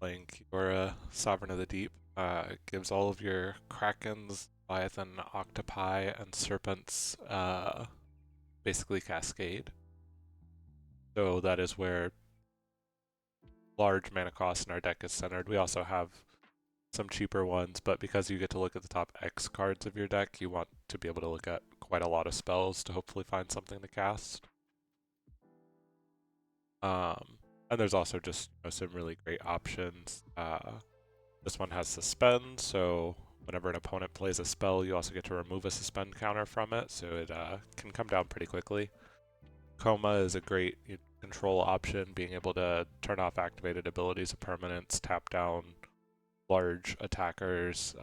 playing Kiora, Sovereign of the Deep. It gives all of your Krakens, Leviathan, Octopi, and Serpents basically Cascade. So that is where large mana cost in our deck is centered. We also have some cheaper ones, but because you get to look at the top X cards of your deck, you want to be able to look at quite a lot of spells to hopefully find something to cast. And there's also just some really great options. This one has Suspend, so whenever an opponent plays a spell, you also get to remove a Suspend counter from it, so it can come down pretty quickly. Coma is a great control option, being able to turn off activated abilities of permanents, tap down large attackers,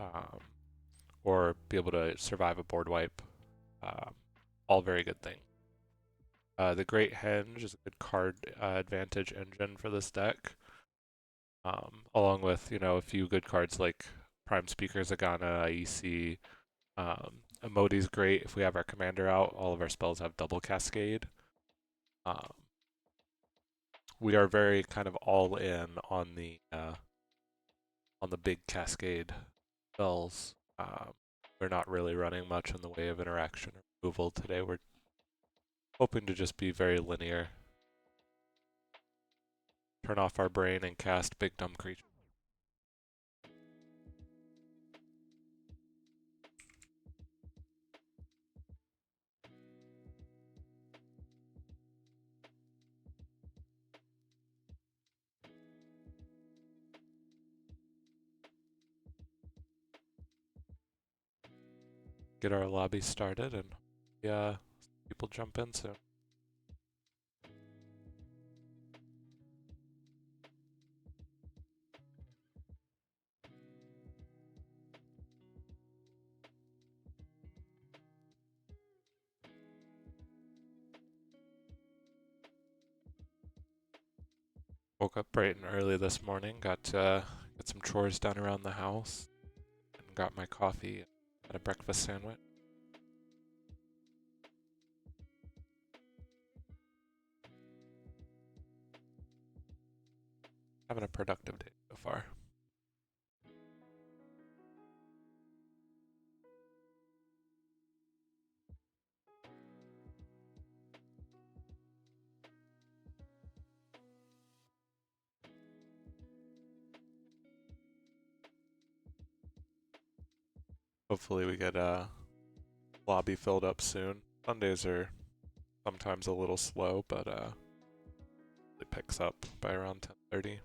or be able to survive a board wipe. All very good things. The Great Henge is a good card advantage engine for this deck, along with a few good cards like Prime Speaker, Zagana, IEC. Emodi's great if we have our commander out. All of our spells have double cascade. We are very kind of all in on the big cascade spells. We're not really running much in the way of interaction or removal today. We're hoping to just be very linear. Turn off our brain and cast big dumb creatures. Get our lobby started and people jump in soon. Woke up bright and early this morning, got some chores done around the house, and got my coffee, had a breakfast sandwich. Having a productive day so far. Hopefully we get lobby filled up soon. Sundays are sometimes a little slow, but it picks up by around 10:30.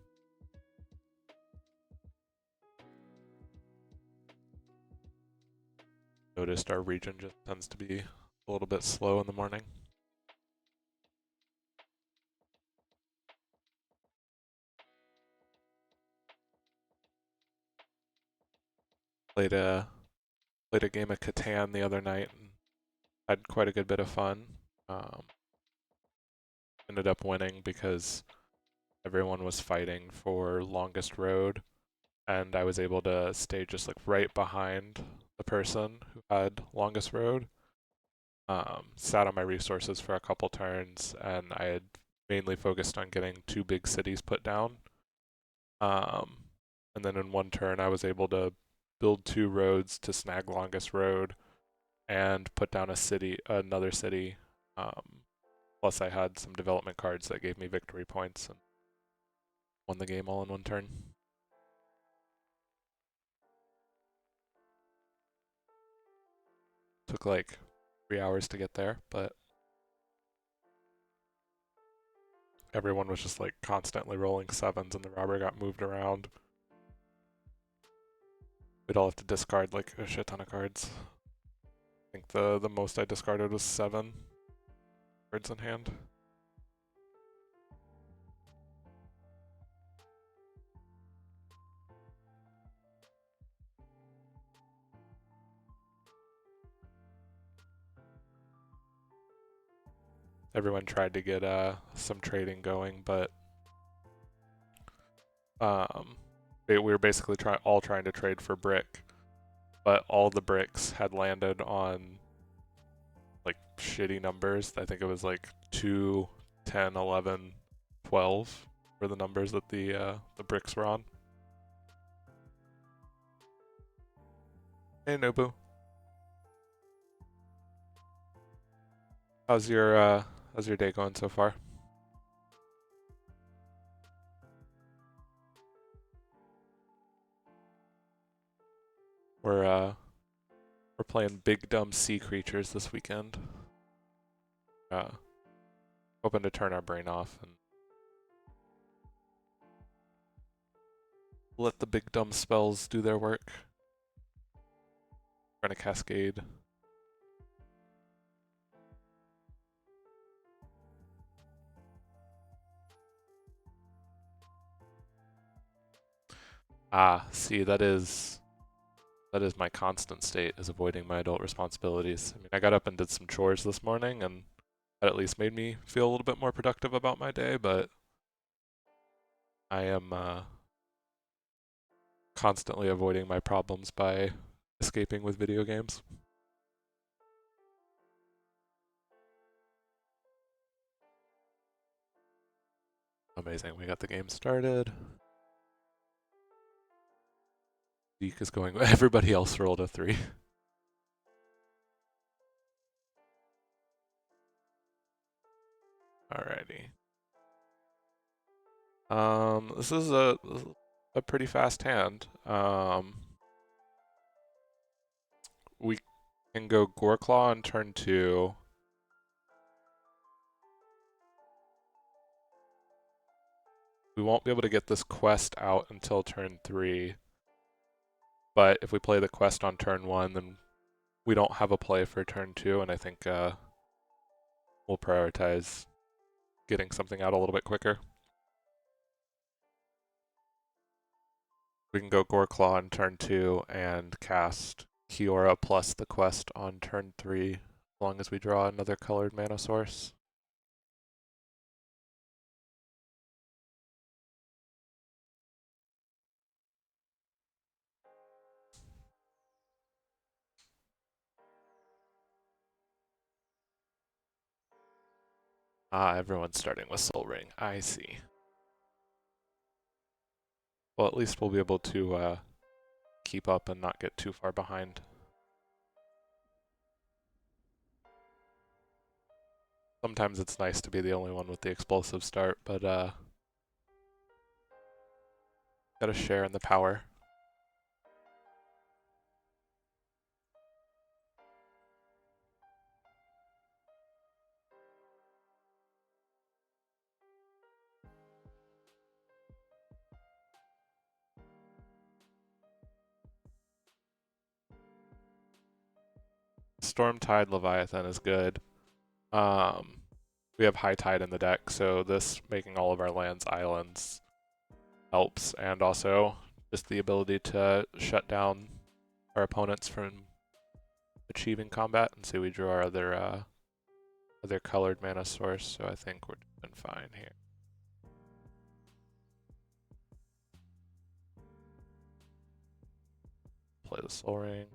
Noticed our region just tends to be a little bit slow in the morning. Played a game of Catan the other night and had quite a good bit of fun. Ended up winning because everyone was fighting for longest road, and I was able to stay just like right behind the person who had longest road. Sat on my resources for a couple turns, and I had mainly focused on getting 2 big cities put down. And then in one turn, I was able to build 2 roads to snag longest road and put down another city. Plus, I had some development cards that gave me victory points and won the game all in one turn. Took like 3 hours to get there, but everyone was just like constantly rolling 7s and the robber got moved around. We'd all have to discard like a shit ton of cards. I think the most I discarded was 7 cards in hand. Everyone tried to get some trading going, but we were basically all trying to trade for brick, but all the bricks had landed on like shitty numbers. I think it was like 2, 10, 11, 12 were the numbers that the bricks were on. Hey Nobu. How's your day going so far? We're playing big dumb sea creatures this weekend. Uh Hoping to turn our brain off and let the big dumb spells do their work. Trying to cascade. Ah, see, that is my constant state, is avoiding my adult responsibilities. I mean, I got up and did some chores this morning, and that at least made me feel a little bit more productive about my day, but I am constantly avoiding my problems by escaping with video games. Amazing, we got the game started. Zeke is going, everybody else rolled a 3. Alrighty. This is a pretty fast hand. We can go Goreclaw on turn 2. We won't be able to get this quest out until turn 3. But if we play the quest on turn 1, then we don't have a play for turn 2, and I think we'll prioritize getting something out a little bit quicker. We can go Goreclaw on turn 2 and cast Kiora plus the quest on turn 3, as long as we draw another colored mana source. Ah, everyone's starting with Soul Ring. I see. Well, at least we'll be able to keep up and not get too far behind. Sometimes it's nice to be the only one with the explosive start, but gotta share in the power. Stormtide Leviathan is good. We have High Tide in the deck, so this making all of our lands islands helps, and also just the ability to shut down our opponents from achieving combat, and so we draw our other colored mana source, so I think we're doing fine here. Play the Soul Ring.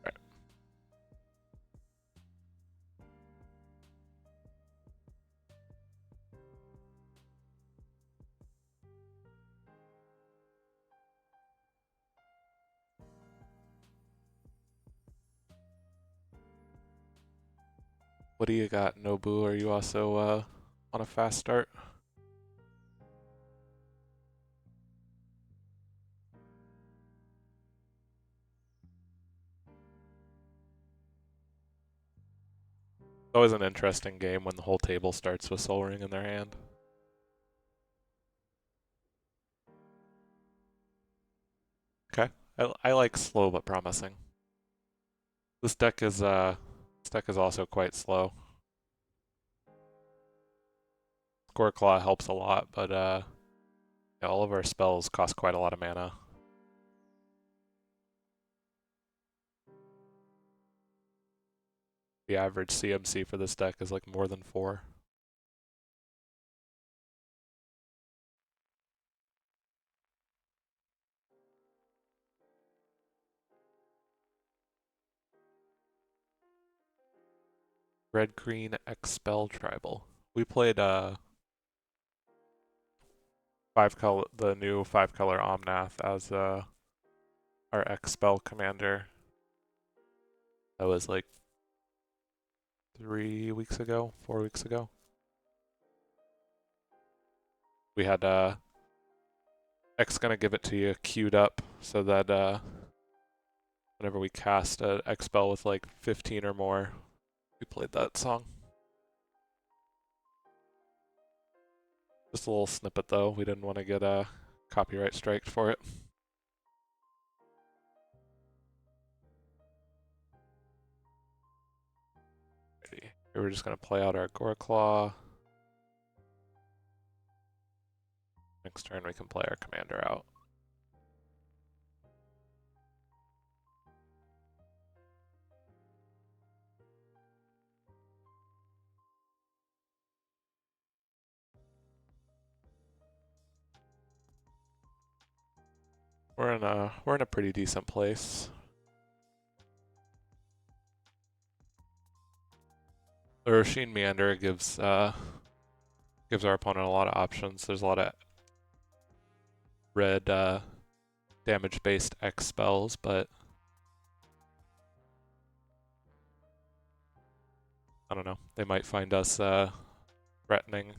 Right. What do you got, Nobu? Are you also on a fast start? It's always an interesting game when the whole table starts with Soul Ring in their hand. Okay. I like slow but promising. This deck is also quite slow. Goreclaw helps a lot, but yeah, all of our spells cost quite a lot of mana. The average CMC for this deck is like more than 4. Red Green Expel Tribal. We played the new 5-color Omnath as our X-Spell commander. That was like 3 weeks ago, 4 weeks ago. We had X gonna give it to you queued up so that whenever we cast an X-Spell with like 15 or more, we played that song. Just a little snippet though, we didn't want to get a copyright striked for it. Here we're just going to play out our Goreclaw. Next turn we can play our commander out. We're in a pretty decent place. The Roshin Meander gives our opponent a lot of options. There's a lot of red damage-based X spells, but I don't know. They might find us threatening.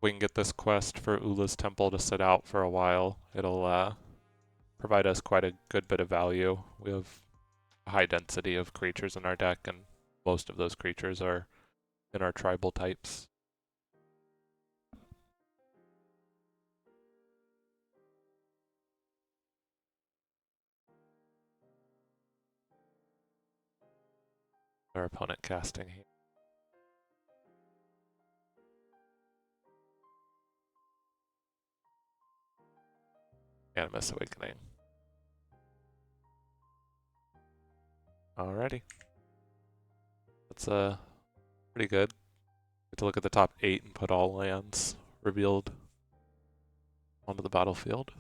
We can get this quest for Ula's Temple to sit out for a while. It'll provide us quite a good bit of value. We have a high density of creatures in our deck, and most of those creatures are in our tribal types. Our opponent casting here. Animus Awakening. Alrighty. That's pretty good. Get to look at the top 8 and put all lands revealed onto the battlefield.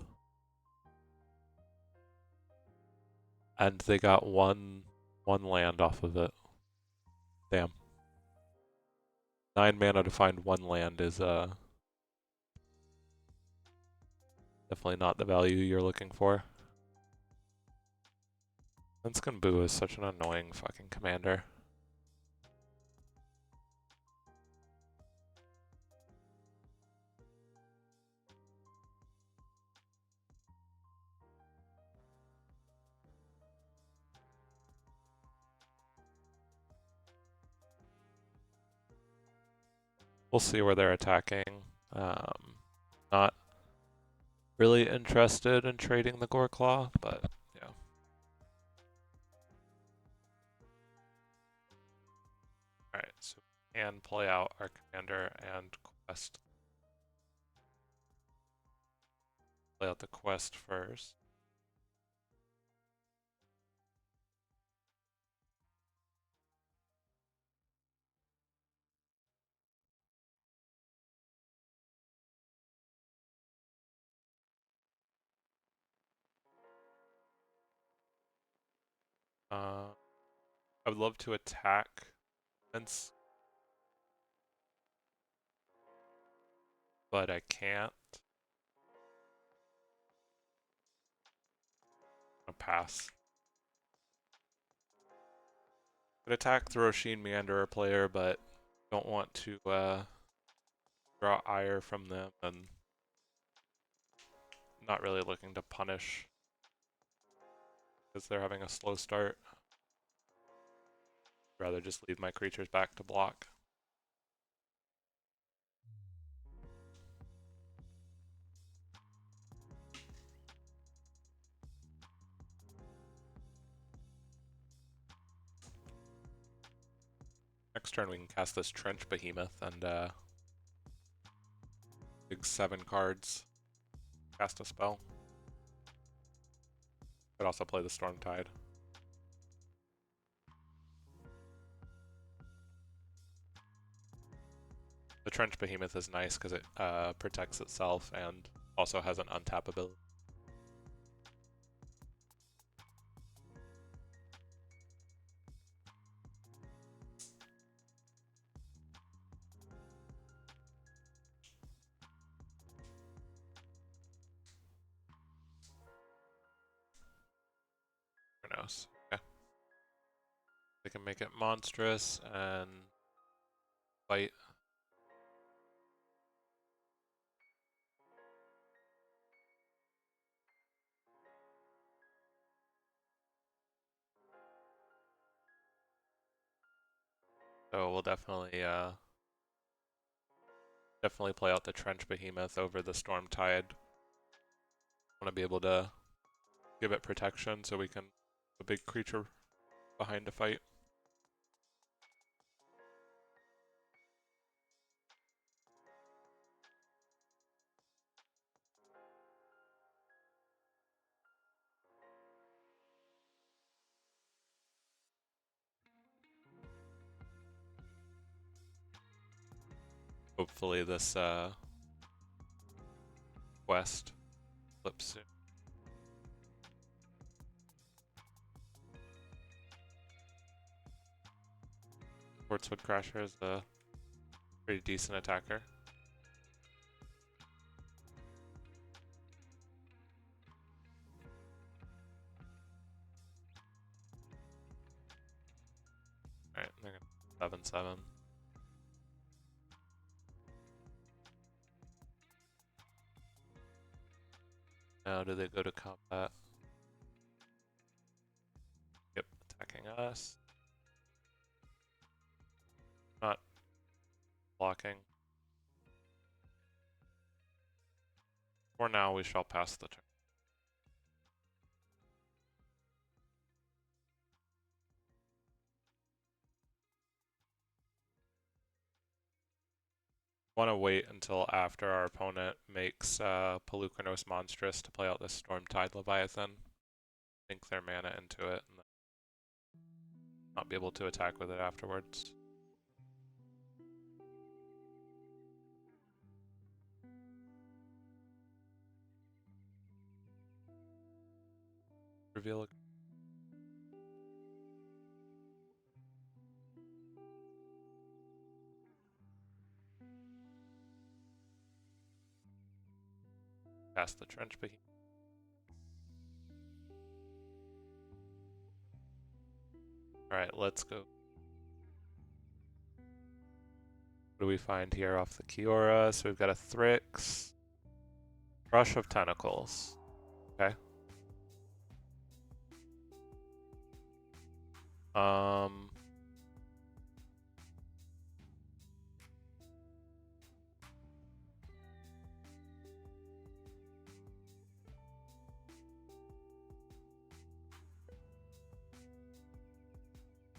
And they got one land off of it. Damn. 9 mana to find 1 land is definitely not the value you're looking for. Boo is such an annoying fucking commander. We'll see where they're attacking. Not really interested in trading the Goreclaw, but yeah. Alright, so we can play out our commander and quest. Play out the quest first. I would love to attack Vince, but I can't. I'll pass. Could attack the Roshin Meanderer player, but don't want to draw ire from them, and not really looking to punish because they're having a slow start. Rather just leave my creatures back to block. Next turn we can cast this Trench Behemoth and big 7 cards. Cast a spell. Could also play the Storm Tide. The Trench Behemoth is nice because it protects itself and also has an untap ability. Polukranos. Okay. They can make it monstrous and fight. So we'll definitely play out the Trench Behemoth over the Storm Tide. Want to be able to give it protection so we can have a big creature behind to fight. Hopefully this quest flips soon. Portswood Crasher is a pretty decent attacker. Alright, they're gonna 7/7. Now do they go to combat? Yep, attacking us. Not blocking. For now, we shall pass the turn. Want to wait until after our opponent makes Polukranos monstrous to play out this Stormtide Leviathan. Sink their mana into it and not be able to attack with it afterwards. Reveal a cast the Trench Behemoth. Alright, let's go. What do we find here off the Kiora? So we've got a Thrix. Rush of Tentacles. Okay.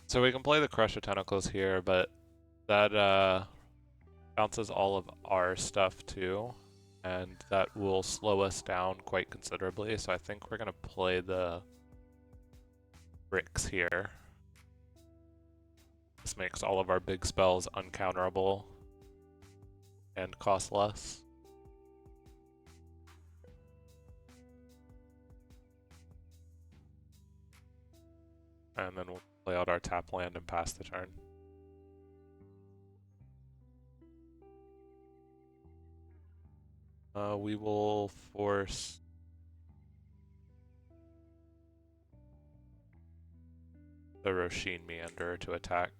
So we can play the Crush of Tentacles here, but that bounces all of our stuff too, and that will slow us down quite considerably. So I think we're gonna play the bricks here. This makes all of our big spells uncounterable and cost less. And then we'll play out our tap land and pass the turn. We will force the Roshin Meander to attack.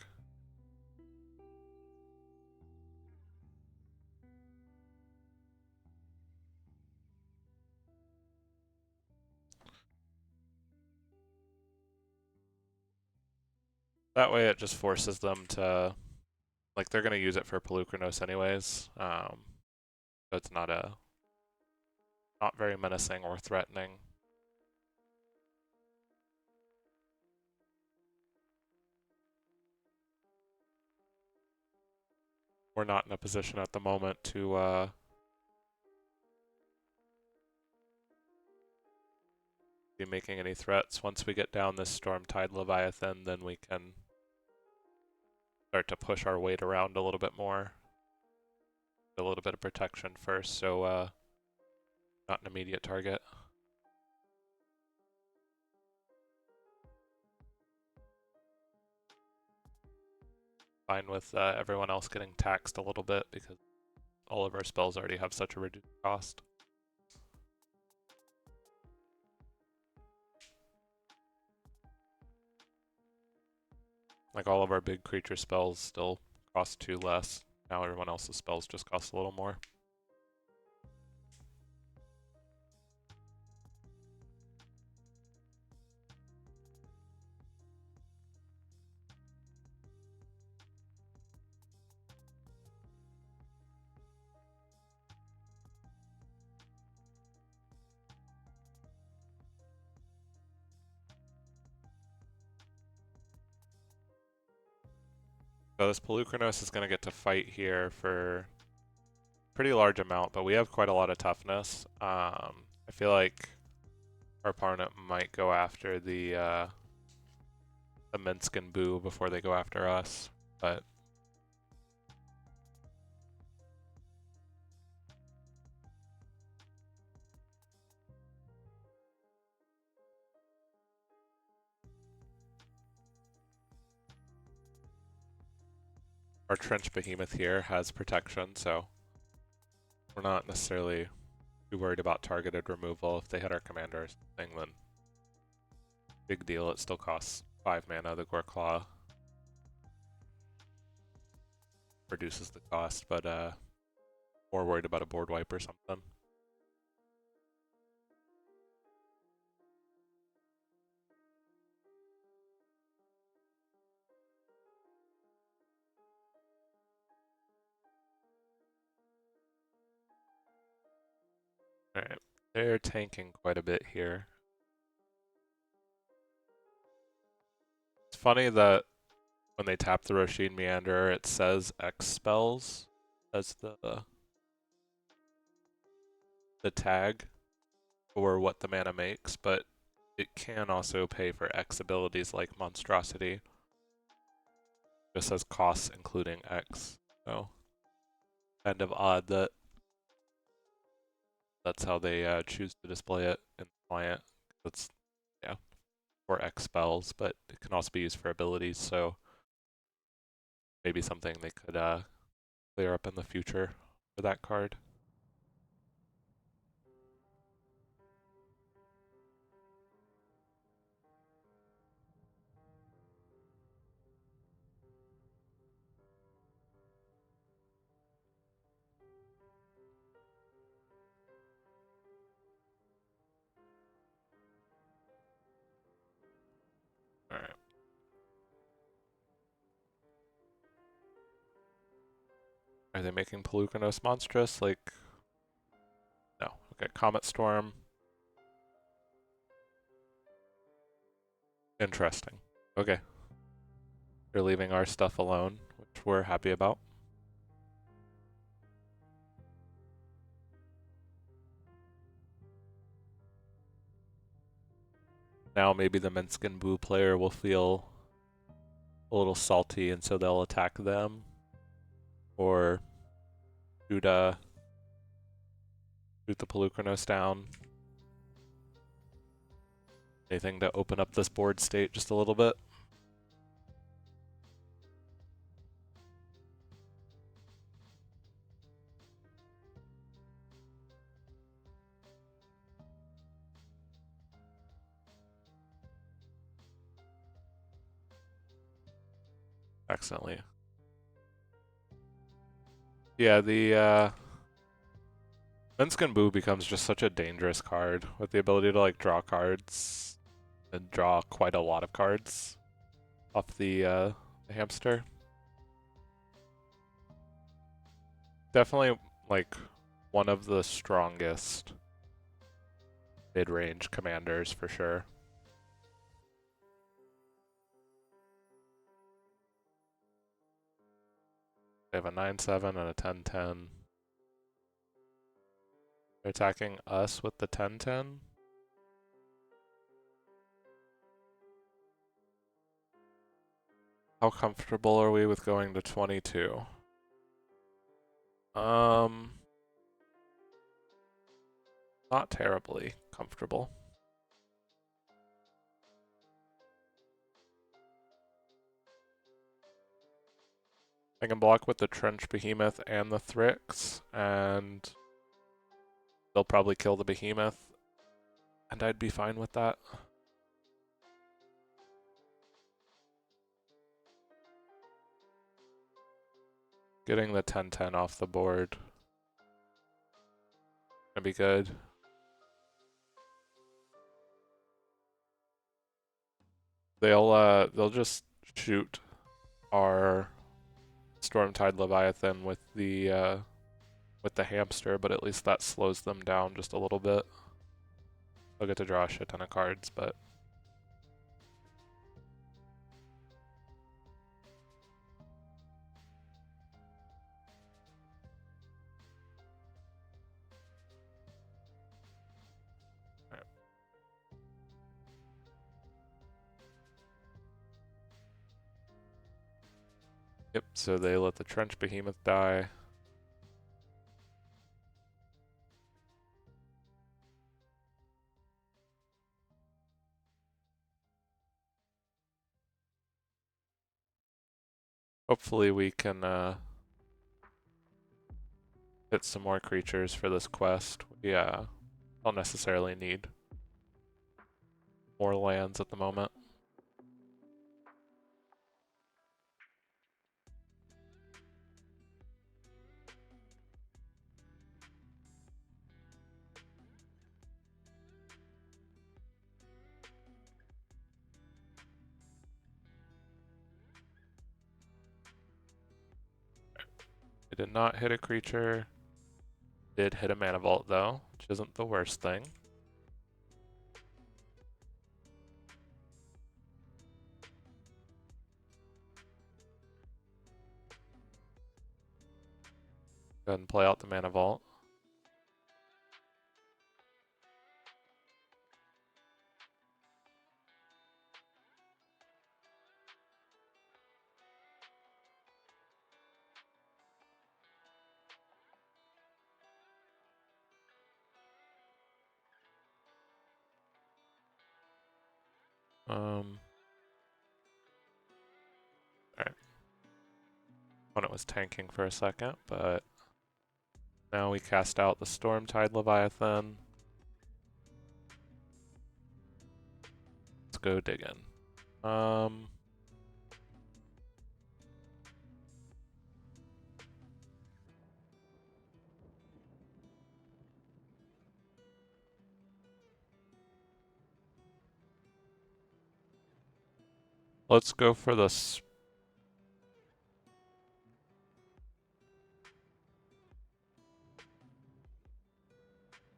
That way it just forces them to, like, they're going to use it for Polukranos anyways. So it's not very menacing or threatening. We're not in a position at the moment to be making any threats. Once we get down this Stormtide Leviathan, then we can start to push our weight around a little bit more. A little bit of protection first, so not an immediate target. Fine with everyone else getting taxed a little bit because all of our spells already have such a reduced cost. Like all of our big creature spells still cost 2 less. Now everyone else's spells just cost a little more. So this Pelucranos is going to get to fight here for a pretty large amount, but we have quite a lot of toughness. I feel like our opponent might go after the Minsk and Boo before they go after us, but our Trench Behemoth here has protection, so we're not necessarily too worried about targeted removal. If they hit our commander or something, then big deal. It still costs 5 mana. The Goreclaw reduces the cost, but more worried about a board wipe or something. Alright, they're tanking quite a bit here. It's funny that when they tap the Roshin Meander, it says X spells as the tag for what the mana makes, but it can also pay for X abilities like Monstrosity. It just says costs including X, so kind of odd that that's how they choose to display it in the client. It's, yeah, for X spells, but it can also be used for abilities, so maybe something they could clear up in the future for that card. Alright. Are they making Pelucranos monstrous? Like, no. Okay, Comet Storm. Interesting. Okay. They're leaving our stuff alone, which we're happy about. Now maybe the Minsk and Boo player will feel a little salty, and so they'll attack them. Or shoot the Pelucranos down. Anything to open up this board state just a little bit. Accidentally. Yeah, the Minsk and Boo becomes just such a dangerous card with the ability to like draw cards and draw quite a lot of cards off the hamster. Definitely like one of the strongest mid-range commanders for sure. They have a 9/7 and a 10/10. They're attacking us with the 10/10. How comfortable are we with going to 22? Not terribly comfortable. I can block with the Trench Behemoth and the Thrix, and they'll probably kill the Behemoth, and I'd be fine with that. Getting the 10-10 off the board gonna be good. They'll just shoot our Stormtide Leviathan with the hamster, but at least that slows them down just a little bit. They'll get to draw a shit ton of cards, but yep, so they let the Trench Behemoth die. Hopefully we can hit some more creatures for this quest. We don't necessarily need more lands at the moment. It did not hit a creature. Did hit a Mana Vault though, which isn't the worst thing. Go ahead and play out the Mana Vault. Alright. Opponent was tanking for a second, but now we cast out the Stormtide Leviathan. Let's go digging. Let's go for this.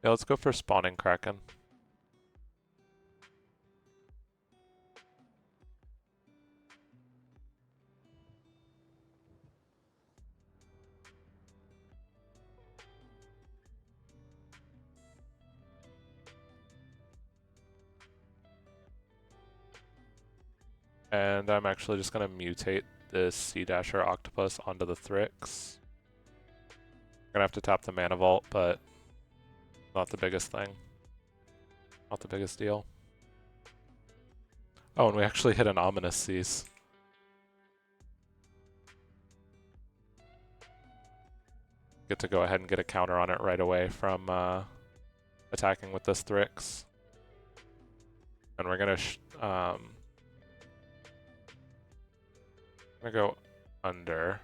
Yeah, let's go for Spawning Kraken. And I'm actually just gonna mutate this Sea Dasher Octopus onto the Thrix. Gonna have to tap the Mana Vault, but not the biggest thing. Not the biggest deal. Oh, and we actually hit an Ominous Seas. Get to go ahead and get a counter on it right away from attacking with this Thrix. And we're gonna go under.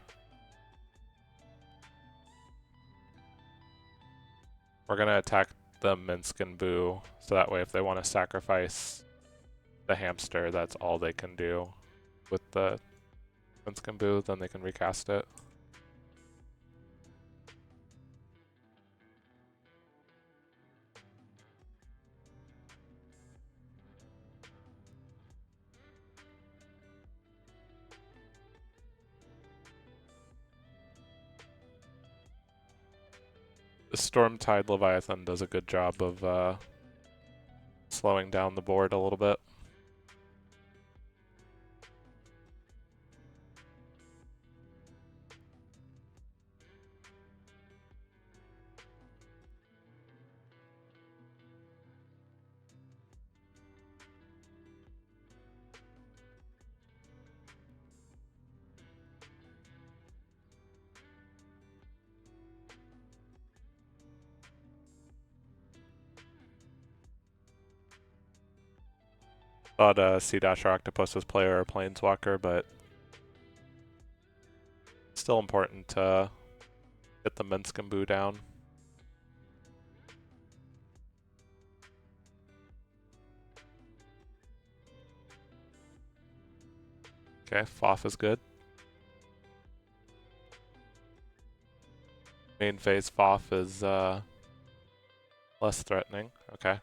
We're gonna attack the Minsk and Boo, so that way if they want to sacrifice the hamster, that's all they can do with the Minsk and Boo, then they can recast it. The Stormtide Leviathan does a good job of slowing down the board a little bit. Thought Sea Dasher Octopus was player or Planeswalker, but still important to get the Minsk and Boo down. Okay, Foff is good. Main phase Foff is less threatening. Okay.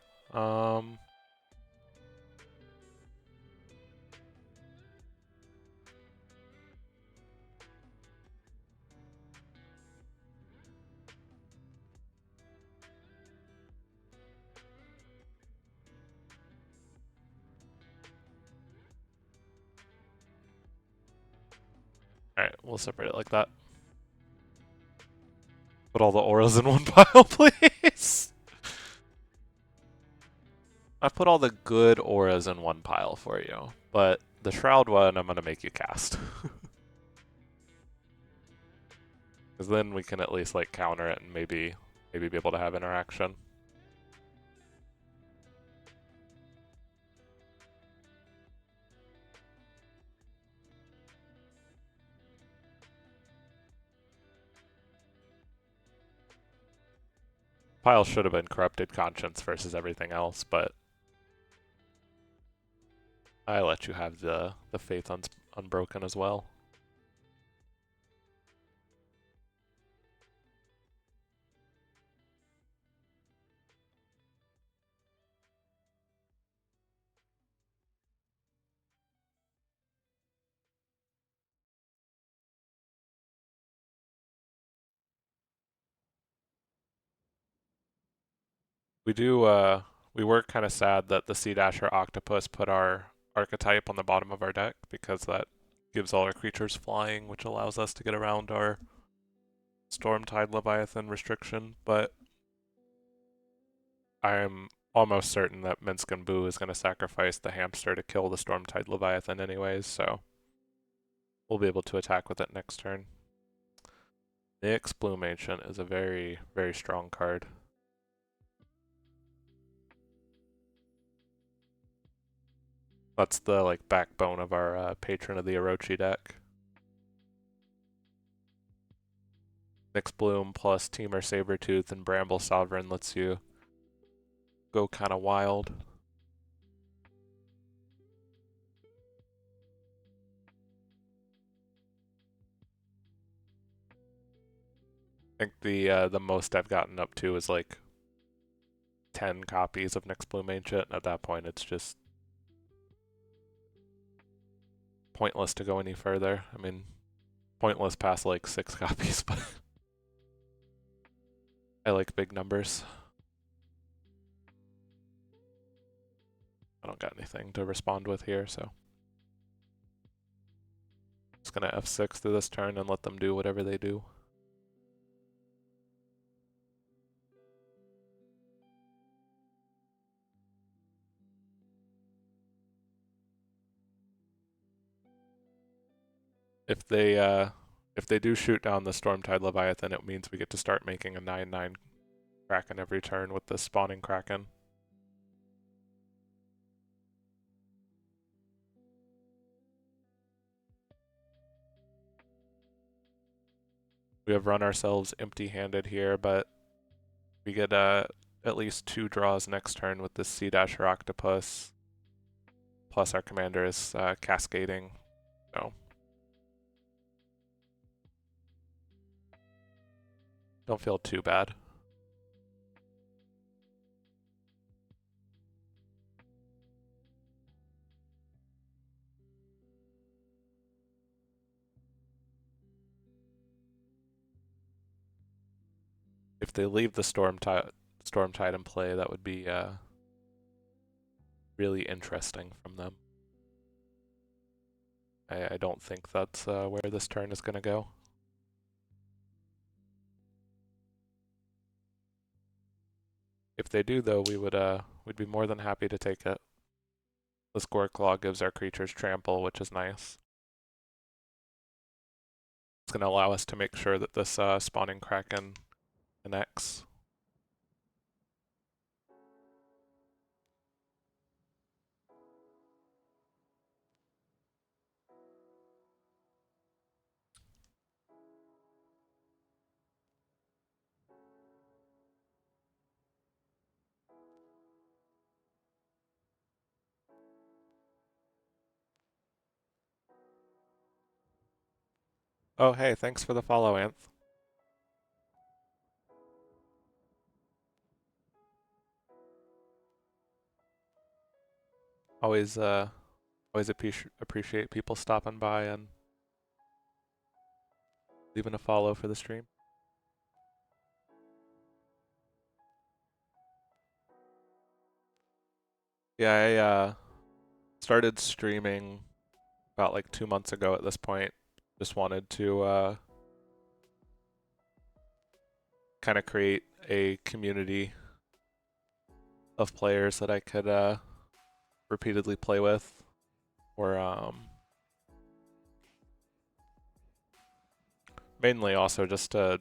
Alright, we'll separate it like that. Put all the auras in one pile, please. I put all the good auras in one pile for you, but the Shroud one I'm gonna make you cast. Because then we can at least like counter it and maybe be able to have interaction. Pile should have been Corrupted Conscience versus everything else, but I let you have the Faith Unbroken as well. We do, we were kind of sad that the Sea Dasher Octopus put our archetype on the bottom of our deck, because that gives all our creatures flying, which allows us to get around our Stormtide Leviathan restriction, but I'm almost certain that Minsk and Boo is going to sacrifice the hamster to kill the Stormtide Leviathan anyways, so we'll be able to attack with it next turn. Nyx Bloom Ancient is a very, very strong card. That's the like backbone of our Patron of the Orochi deck. Nyx Bloom plus Teamer Sabertooth and Bramble Sovereign lets you go kind of wild. I think the most I've gotten up to is like 10 copies of Nyx Bloom Ancient. At that point, it's just pointless to go any further. I mean, pointless past like 6 copies, but I like big numbers. I don't got anything to respond with here, so just gonna F6 through this turn and let them do whatever they do. If they do shoot down the Stormtide Leviathan, it means we get to start making a 9/9 Kraken every turn with the spawning Kraken. We have run ourselves empty-handed here, but we get at least 2 draws next turn with this Sea Dasher Octopus. Plus our commander is cascading, so don't feel too bad. If they leave the Stormtide in play, that would be really interesting from them. I don't think that's where this turn is going to go. If they do, though, we'd be more than happy to take it. The Score Claw gives our creatures trample, which is nice. It's going to allow us to make sure that this spawning Kraken connects. Oh, hey, thanks for the follow, Anth. Always, always appreciate people stopping by and leaving a follow for the stream. Yeah, I started streaming about like 2 months ago at this point. Just wanted to kind of create a community of players that I could repeatedly play with, or mainly also just I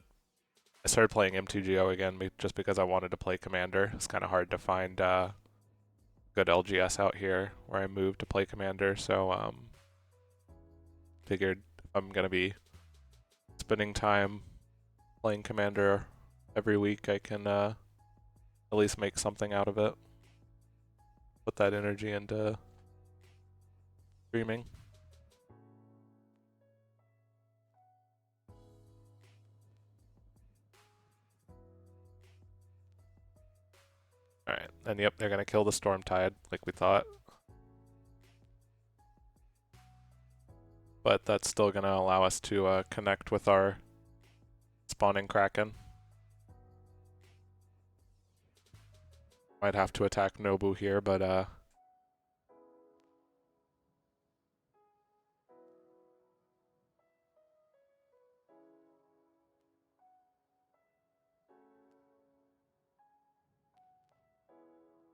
started playing M2GO again just because I wanted to play Commander. It's kind of hard to find good LGS out here where I moved to play Commander, so figured if I'm gonna be spending time playing Commander every week, I can at least make something out of it. Put that energy into streaming. Alright, and yep, they're gonna kill the Storm Tide like we thought. But that's still gonna allow us to connect with our spawning Kraken. Might have to attack Nobu here, but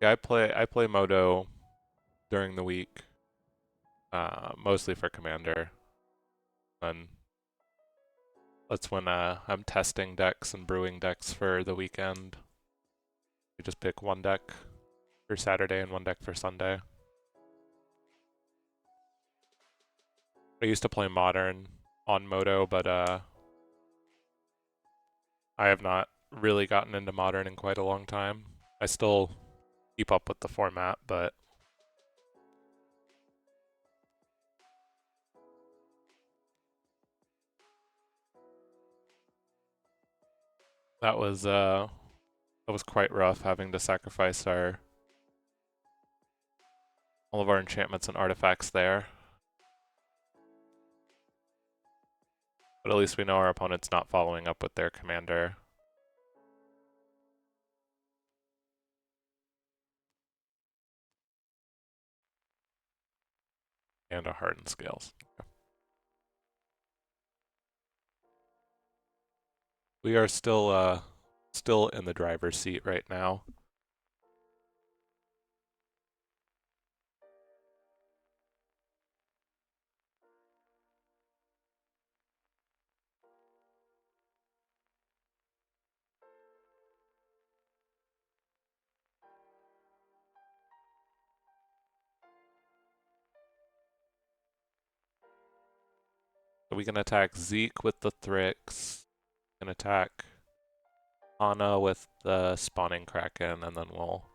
yeah, I play Modo during the week, mostly for Commander, and that's when I'm testing decks and brewing decks for the weekend. We just pick one deck for Saturday and one deck for Sunday. I used to play Modern on Modo, but I have not really gotten into Modern in quite a long time. I still keep up with the format, but that was quite rough having to sacrifice all of our enchantments and artifacts there. But at least we know our opponent's not following up with their commander. And a hardened scales. Okay. We are still in the driver's seat right now. So we can attack Zeke with the Thrix. We can attack Ana with the spawning Kraken, and then we'll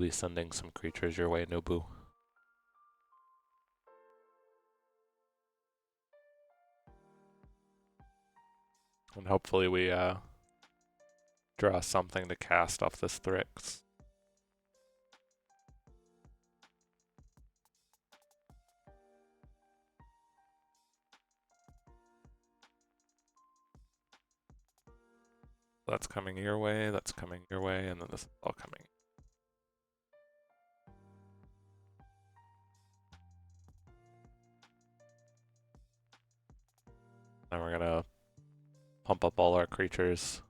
be sending some creatures your way, Nobu. And hopefully we draw something to cast off this Thrix. That's coming your way, that's coming your way, and then this is all coming. Now we're gonna pump up all our creatures.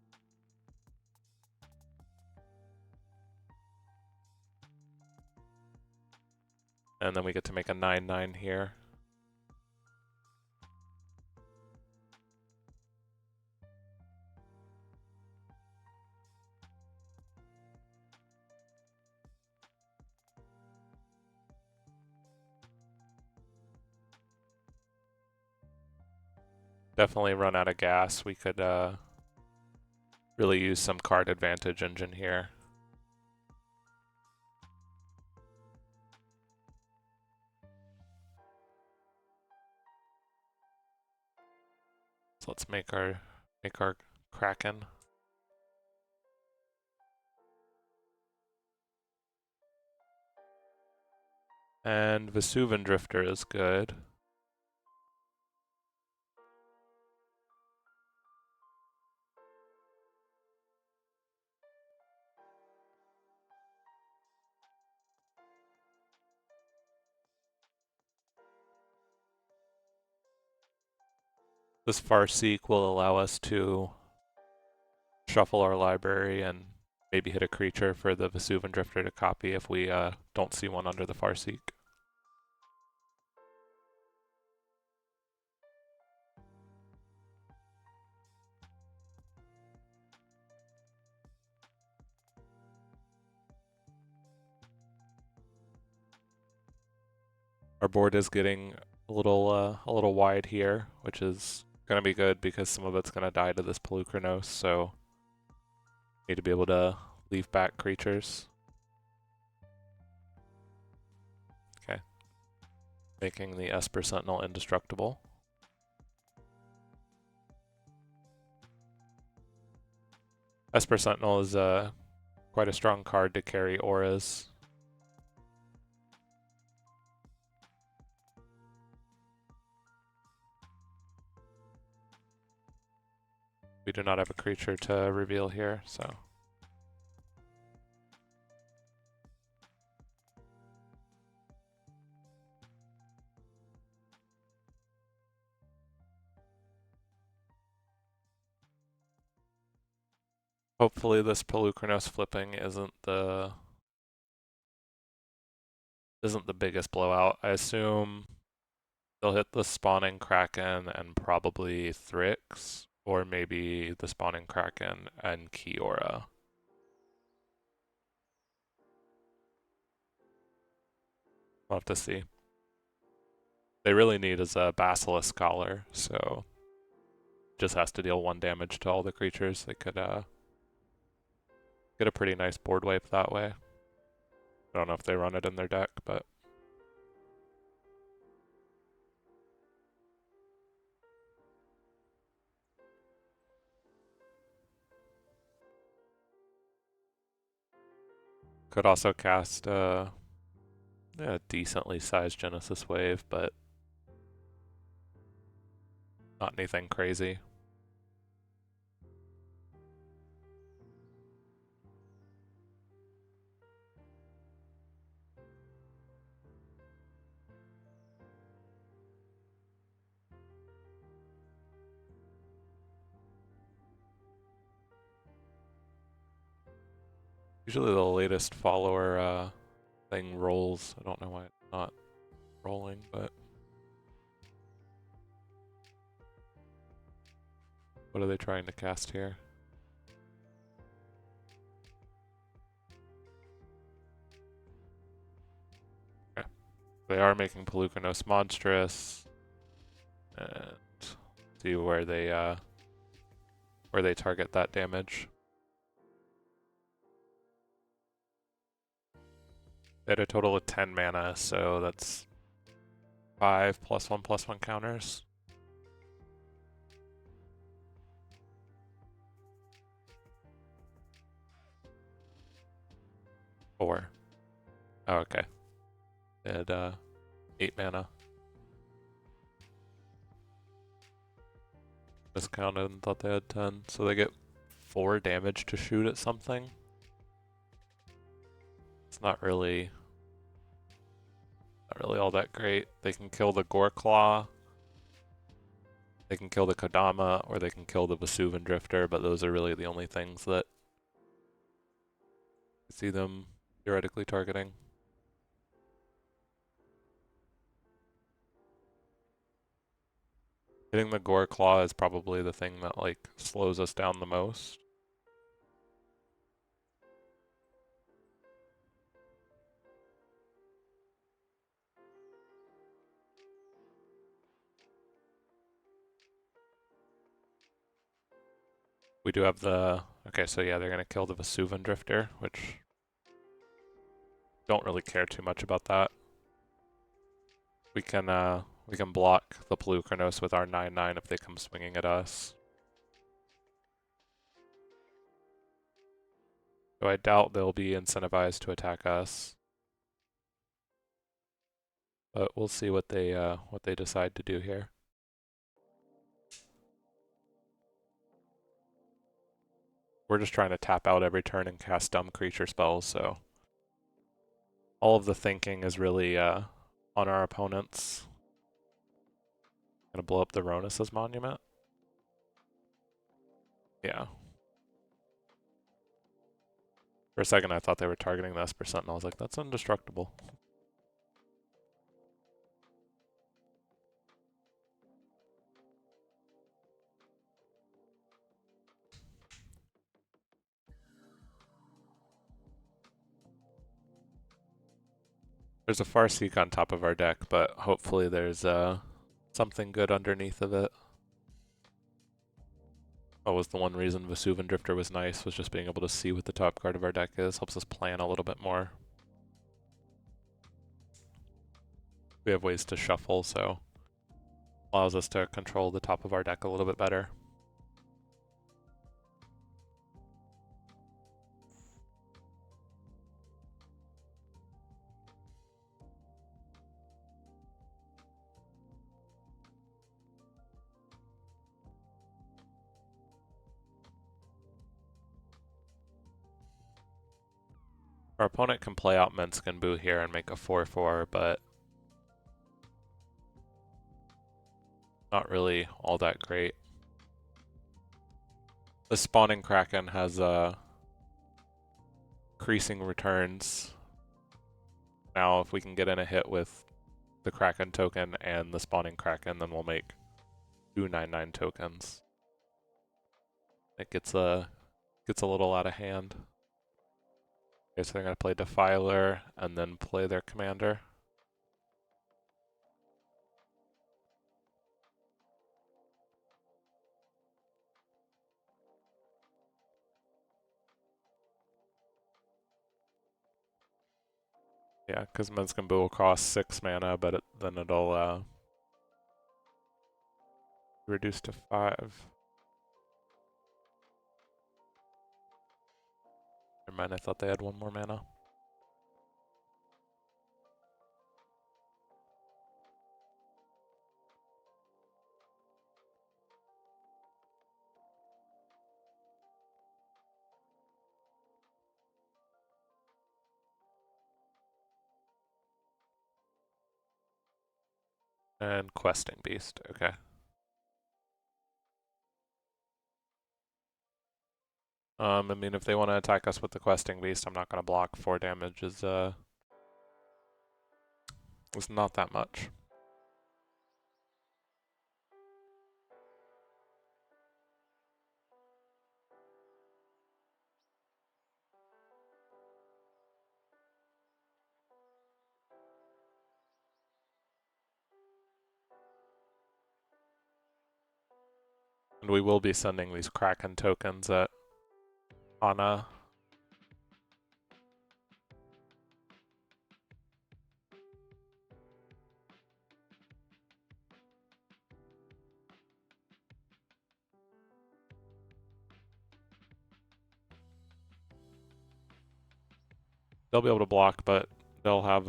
And then we get to make a 9/9 here. Definitely run out of gas. We could really use some card advantage engine here. So let's make our Kraken. And Vesuvan Drifter is good. This Farseek will allow us to shuffle our library and maybe hit a creature for the Vesuvan Drifter to copy if we don't see one under the Farseek. Our board is getting a little wide here, which is going to be good because some of it's going to die to this Pelucranos, so need to be able to leave back creatures. Okay. Making the Esper Sentinel indestructible. Esper Sentinel is quite a strong card to carry auras. We do not have a creature to reveal here, so. Hopefully this Pelucranos flipping isn't the biggest blowout. I assume they'll hit the spawning Kraken and probably Thrix, or maybe the spawning Kraken and Kiora. We'll have to see. They really need is a Basilisk Scholar, so just has to deal 1 damage to all the creatures. They could get a pretty nice board wipe that way. I don't know if they run it in their deck, but could also cast a decently sized Genesis Wave, but not anything crazy. Usually the latest follower thing rolls. I don't know why it's not rolling, but what are they trying to cast here? Okay. They are making Pelucranos monstrous. And see where they target that damage. They had a total of 10 mana, so that's 5 +1/+1 counters. Four. Oh, okay. They had 8 mana. Miscounted and thought they had 10, so they get 4 damage to shoot at something. It's not really all that great. They can kill the Goreclaw, they can kill the Kodama, or they can kill the Vesuvan Drifter, but those are really the only things that I see them theoretically targeting. Hitting the Goreclaw is probably the thing that like slows us down the most. We do have the, okay, so yeah, they're gonna kill the Vesuvan Drifter, which don't really care too much about that. We can We can block the Pelucranos with our 9/9 if they come swinging at us. So I doubt they'll be incentivized to attack us. But we'll see what they decide to do here. We're just trying to tap out every turn and cast dumb creature spells, so all of the thinking is really on our opponents. Gonna blow up the Ronus's monument. Yeah. For a second I thought they were targeting the Esper Sentinel. I was like, that's indestructible. There's a Farseek on top of our deck, but hopefully there's something good underneath of it. That was the one reason Vesuvan Drifter was nice, was just being able to see what the top card of our deck is. Helps us plan a little bit more. We have ways to shuffle, so allows us to control the top of our deck a little bit better. Our opponent can play out Menskin Boo here and make a 4/4, but not really all that great. The Spawning Kraken has increasing returns. Now if we can get in a hit with the Kraken token and the Spawning Kraken, then we'll make 2 9/9 tokens. It gets a little out of hand. Okay, so they're gonna play Defiler and then play their commander. Yeah, because Menskin Boo will cost 6 mana, but then it'll reduce to 5. Never mind, I thought they had 1 more mana. And Questing Beast, okay. I mean, if they want to attack us with the Questing Beast, I'm not going to block. 4 damage is not that much. And we will be sending these Kraken tokens at Ana. They'll be able to block, but they'll have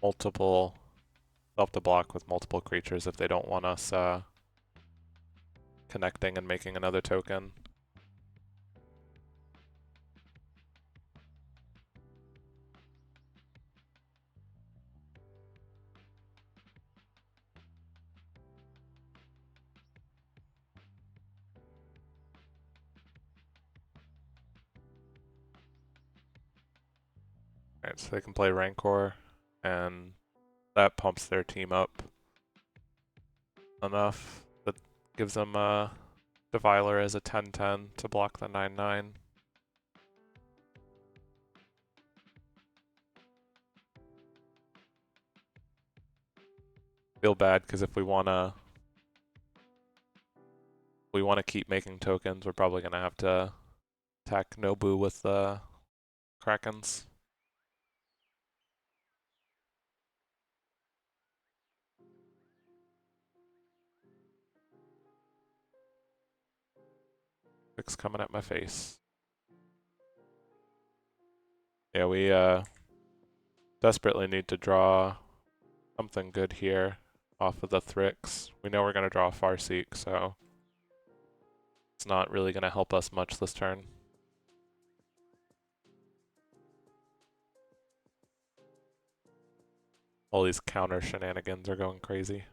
multiple. They'll have to block with multiple creatures if they don't want us connecting and making another token. Alright, so they can play Rancor, and that pumps their team up enough. That gives them Defiler as a 10/10 to block the 9/9. Feel bad because if we wanna keep making tokens, we're probably gonna have to attack Nobu with the Krakens. tricks coming at my face. Yeah, we desperately need to draw something good here off of the Thrix. We know we're going to draw a Farseek, so it's not really going to help us much this turn. All these counter shenanigans are going crazy.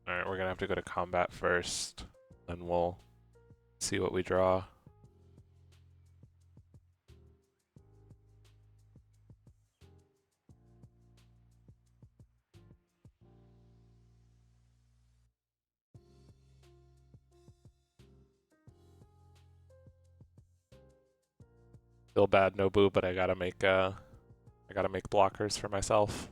Alright, we're gonna have to go to combat first, then we'll see what we draw. Feel bad, Nobu, but I gotta make blockers for myself.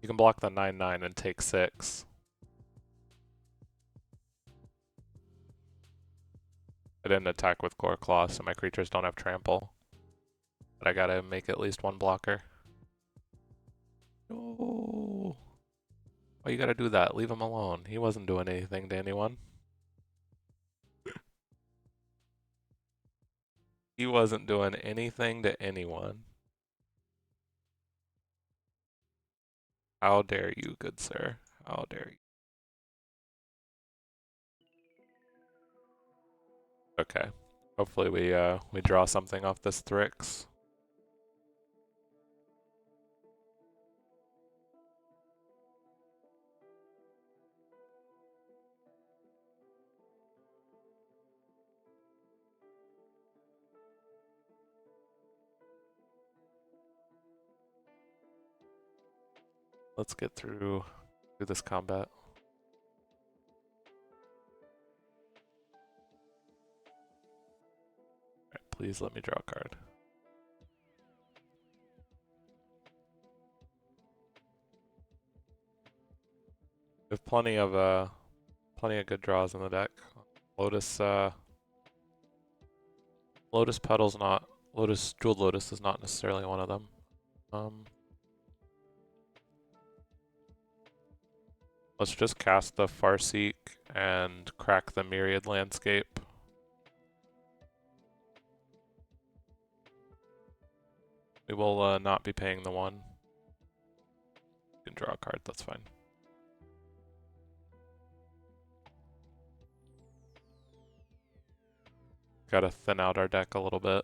You can block the 9/9 and take 6. I didn't attack with Core Claw, so my creatures don't have trample. But I gotta make at least one blocker. No. Why you gotta do that? Leave him alone. He wasn't doing anything to anyone. He wasn't doing anything to anyone. How dare you, good sir? How dare you? Okay. Hopefully we draw something off this Thrix. Let's get through this combat. Alright, please let me draw a card. We have plenty of good draws in the deck. Lotus Petal's not Jeweled Lotus is not necessarily one of them. Let's just cast the Farseek and crack the Myriad Landscape. We will not be paying the 1. You can draw a card, that's fine. Gotta thin out our deck a little bit.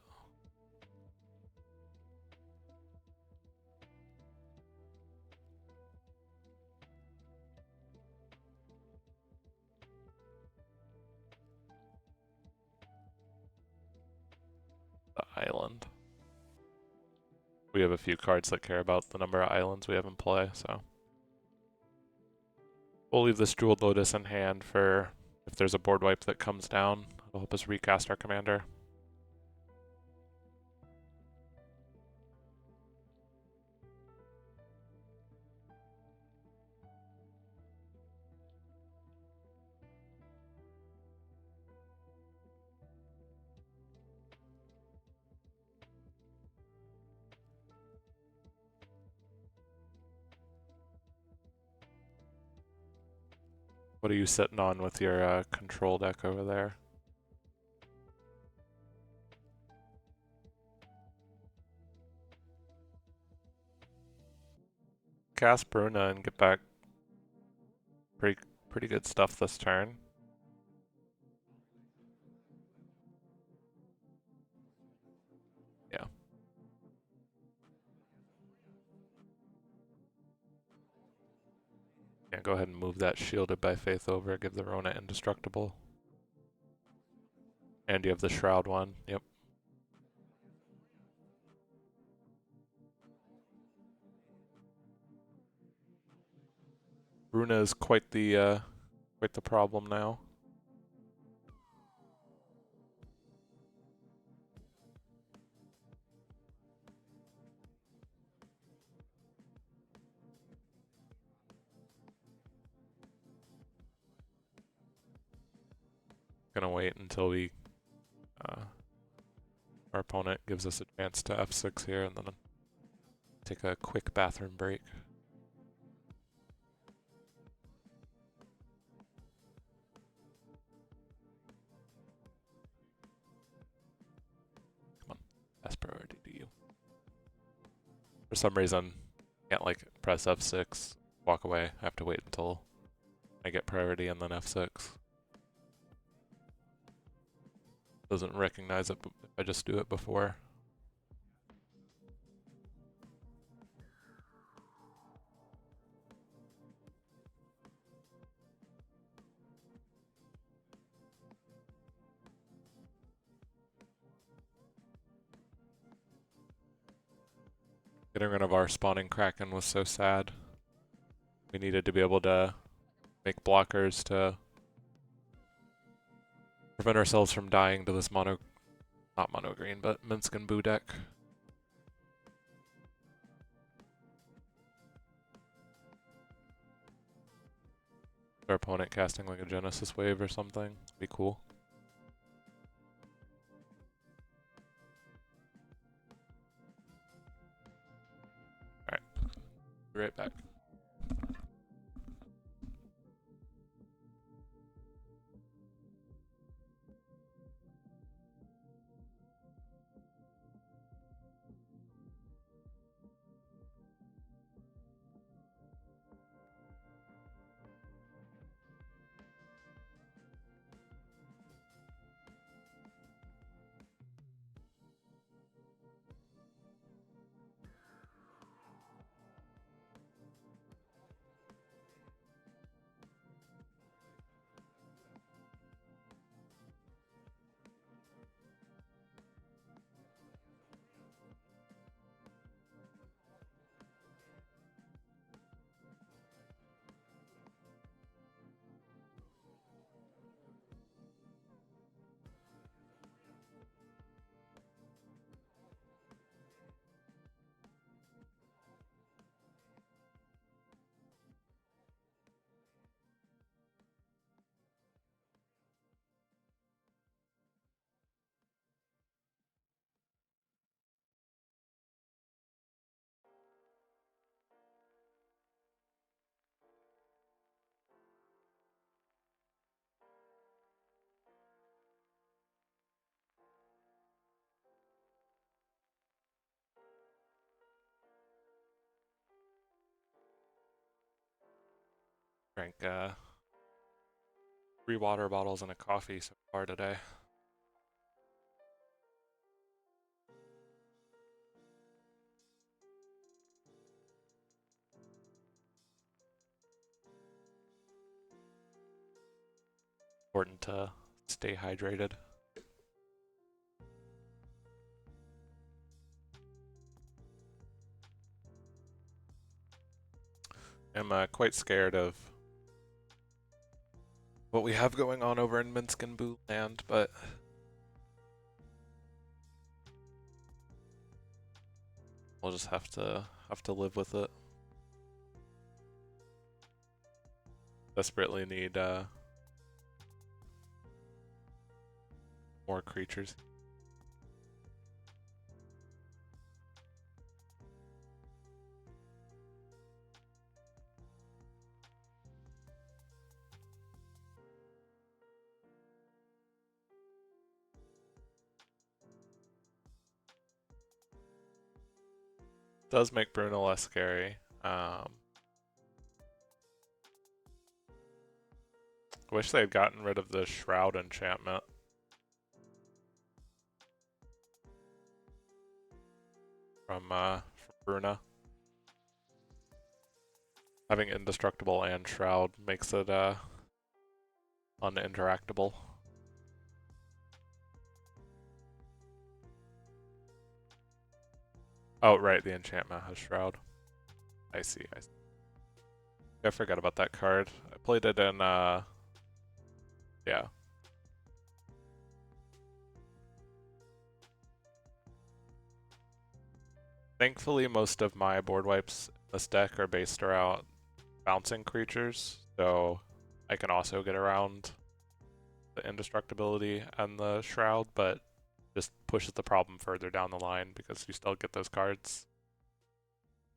The island. We have a few cards that care about the number of islands we have in play, so. We'll leave this Jeweled Lotus in hand for if there's a board wipe that comes down. It'll help us recast our commander. What are you sitting on with your control deck over there? Cast Bruna and get back pretty good stuff this turn. Yeah. Yeah, go ahead and move that Shielded by Faith over, give the Rona indestructible. And you have the Shroud one. Yep. Bruna is quite the problem now. Gonna wait until our opponent gives us a chance to f6 here, and then take a quick bathroom break. Come on, that's priority to you. For some reason, can't like press f6, walk away. I have to wait until I get priority and then f6. Doesn't recognize it if I just do it before. Getting rid of our spawning Kraken was so sad. We needed to be able to make blockers to prevent ourselves from dying to this not mono green, but Minsk and Boo deck. Our opponent casting like a Genesis wave or something. Be cool. Alright. Be right back. Drank 3 water bottles and a coffee so far today. Important to stay hydrated. I'm quite scared of what we have going on over in Minsk and Boo land, but we'll just have to live with it. Desperately need more creatures. Does make Bruno less scary. Wish they had gotten rid of the Shroud enchantment. From Bruna. Having Indestructible and Shroud makes it uninteractable. Oh, right, the enchantment has Shroud. I see, I see. I forgot about that card. I played it in, yeah. Thankfully, most of my board wipes in this deck are based around bouncing creatures, so I can also get around the indestructibility and the Shroud, but just pushes the problem further down the line because you still get those cards.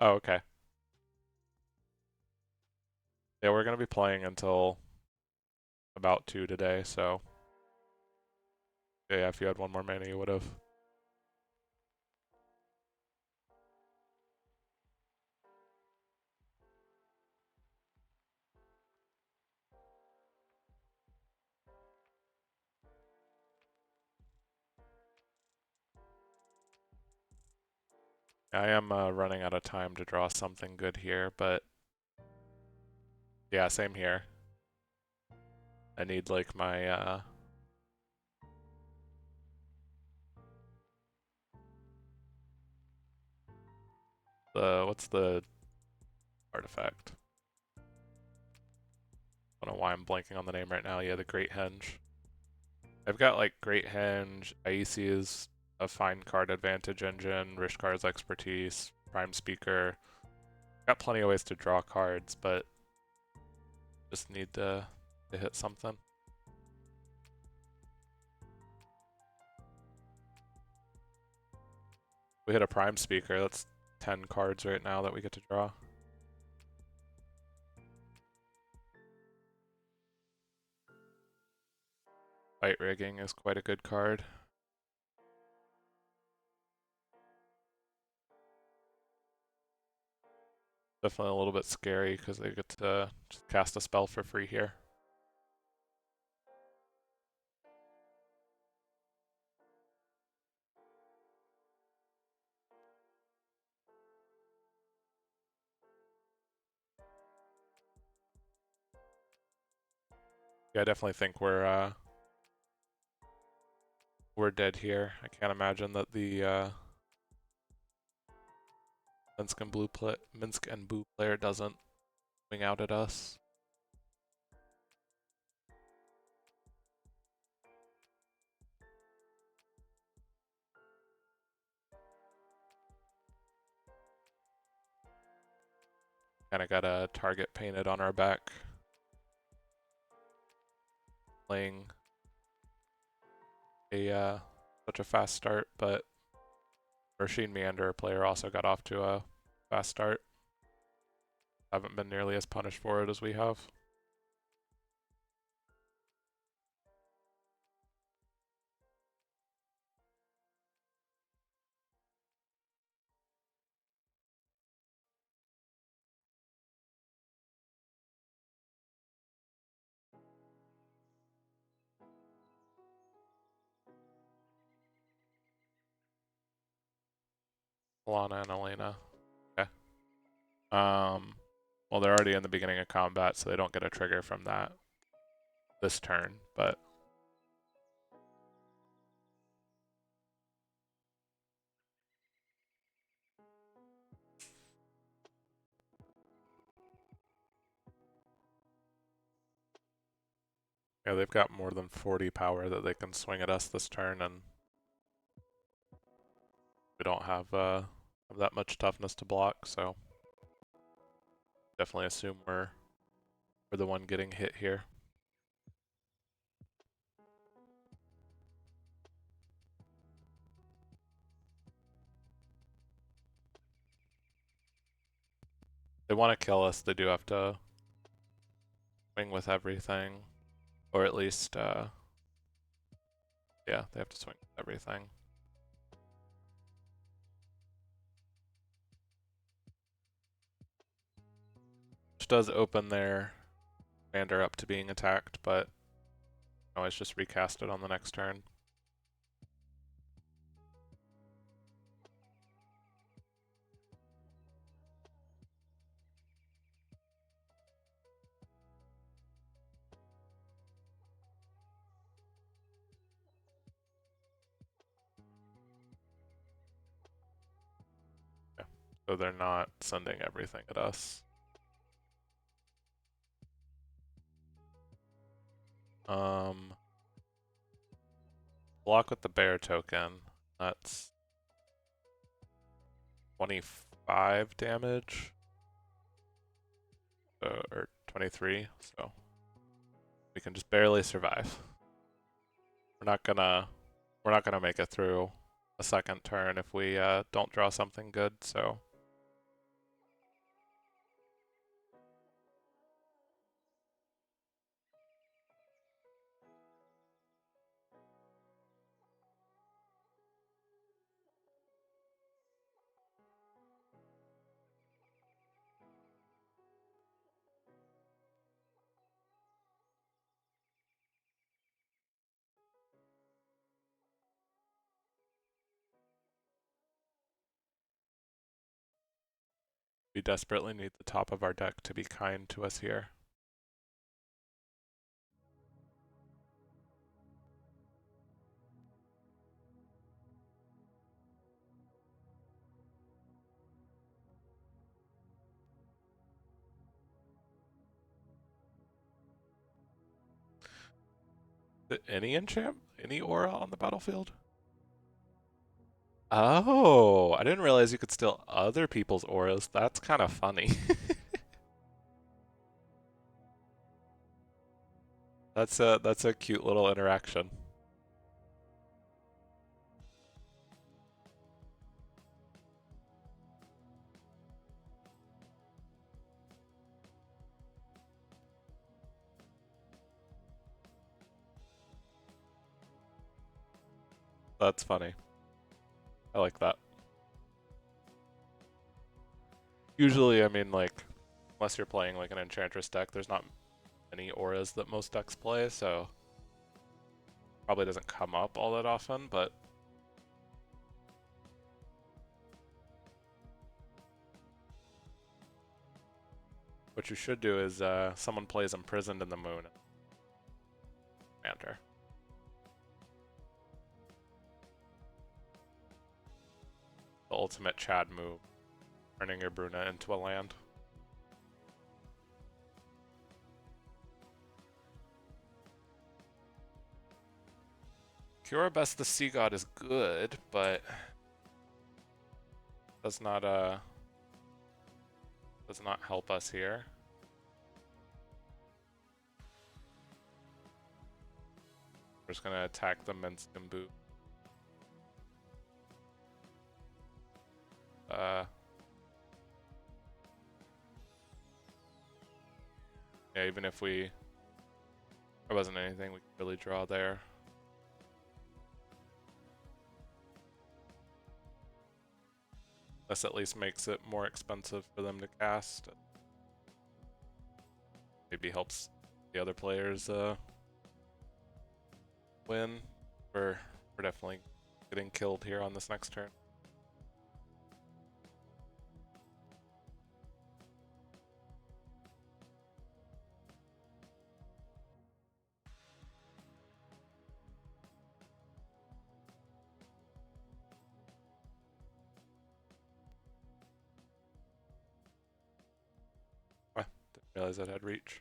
Oh, okay. Yeah, we're going to be playing until about 2 today, so yeah, if you had one more mana, you would have. I am running out of time to draw something good here, but yeah, same here. I need like my what's the artifact? I don't know why I'm blanking on the name right now. Yeah, the Great Henge. I've got like Great Henge, Aesi's a fine card advantage engine, Rishkar's expertise, Prime Speaker. Got plenty of ways to draw cards, but just need to hit something. We hit a Prime Speaker, that's 10 cards right now that we get to draw. Fight Rigging is quite a good card. Definitely a little bit scary because they get to just cast a spell for free here. Yeah, I definitely think we're dead here. I can't imagine that the Minsk and Boo player doesn't wing out at us. Kind of got a target painted on our back. Playing a such a fast start, but Machine Meander player also got off to a fast start. Haven't been nearly as punished for it as we have. Lana and Elena. Okay. Well, they're already in the beginning of combat, so they don't get a trigger from that this turn, but yeah, they've got more than 40 power that they can swing at us this turn, and we don't have that much toughness to block, so definitely assume we're the one getting hit here. They want to kill us, they do have to swing with everything, or at least, yeah, they have to swing with everything. Which does open their commander up to being attacked, but always just recast it on the next turn. So they're not sending everything at us. Block with the bear token. That's 25 damage. Or 23, so we can just barely survive. We're not gonna make it through a second turn if we don't draw something good, so we desperately need the top of our deck to be kind to us here. Any enchant? Any aura on the battlefield? Oh, I didn't realize you could steal other people's auras. That's kind of funny. That's a cute little interaction. That's funny. I like that. Usually, I mean, like, unless you're playing like an Enchantress deck, there's not many auras that most decks play, so probably doesn't come up all that often, but what you should do is someone plays Imprisoned in the Moon. Commander. The ultimate Chad move. Turning your Bruna into a land. Kiora Best the Sea God is good, but does not help us here. We're just gonna attack the Minskin Boot. Yeah, even if there wasn't anything we could really draw there. This at least makes it more expensive for them to cast. Maybe helps the other players win. We're definitely getting killed here on this next turn. Didn't realize that had reach.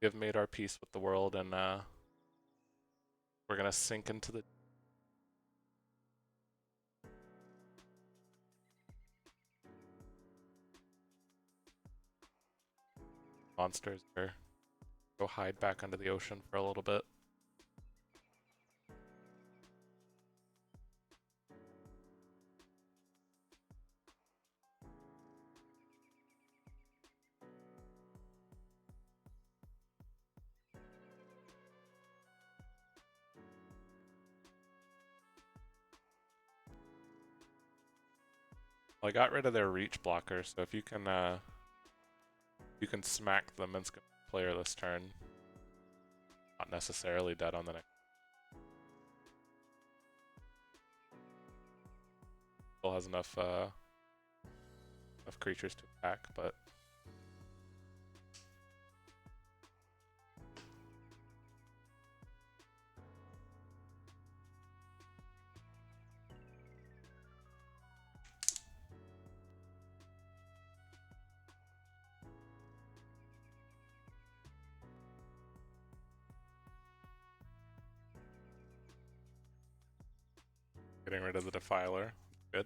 We have made our peace with the world, and we're gonna sink into the monsters or go hide back under the ocean for a little bit. Well, I got rid of their reach blocker, so if you can smack the Minskin player this turn. Not necessarily dead on the next. Still has enough creatures to attack, but getting rid of the Defiler. Good.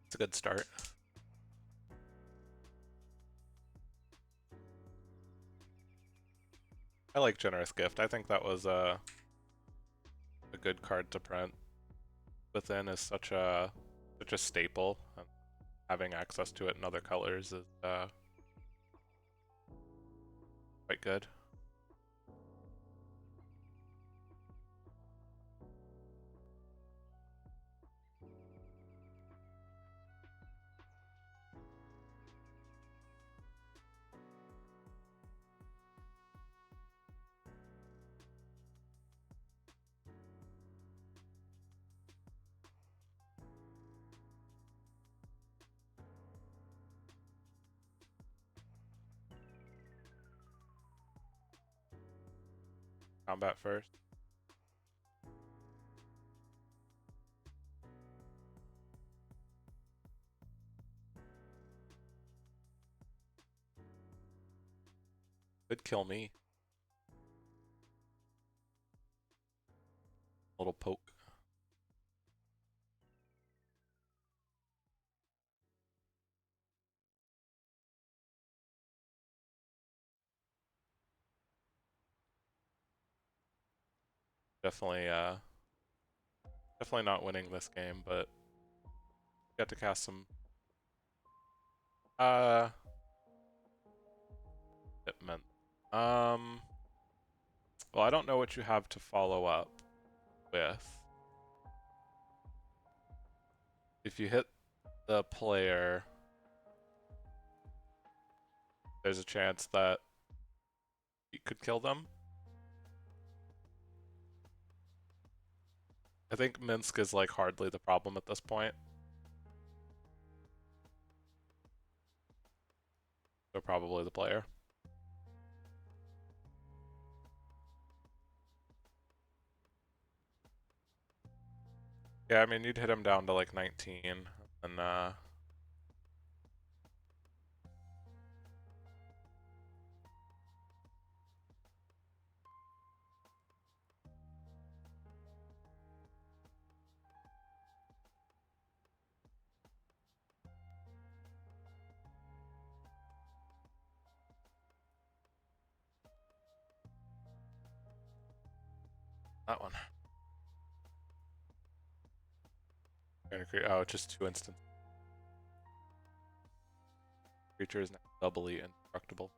It's a good start. I like Generous Gift. I think that was a good card to print. Within is such a staple. And having access to it in other colors is quite good. Combat first. Could kill me. Little poke. Definitely not winning this game, but got to cast some Hitman. Well, I don't know what you have to follow up with. If you hit the player, there's a chance that you could kill them. I think Minsk is like hardly the problem at this point. So probably the player. Yeah, I mean, you'd hit him down to like 19, and that one. Oh, just 2 instant. Creature is now doubly indestructible.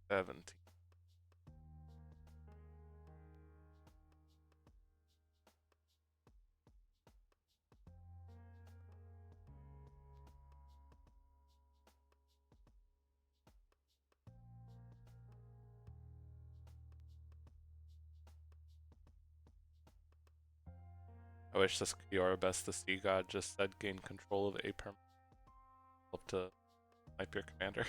Seventeen. I wish this Kiora Best the Sea God just said gain control of a perm. Up to snipe your commander.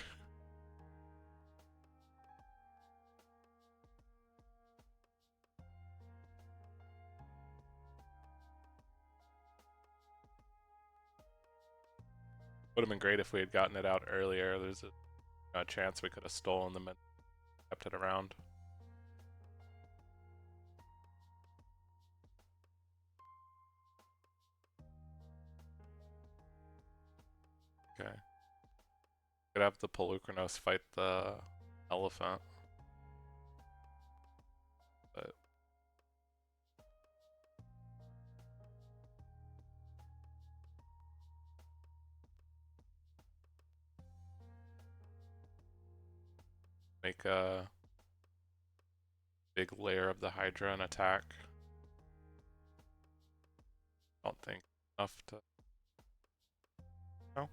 Would have been great if we had gotten it out earlier. There's a chance we could have stolen them and kept it around. Okay. Could have the Polukranos fight the elephant. make a big layer of the Hydra and attack. Don't think enough to. No,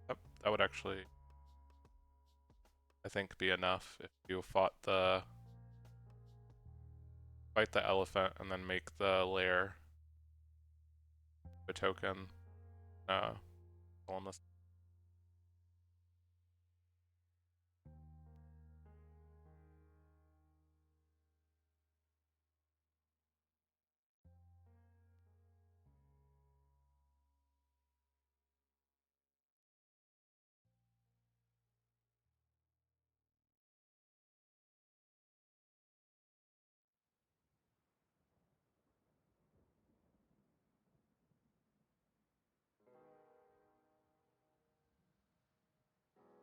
that would actually, I think, be enough if you fight the elephant and then make the lair a token. On this.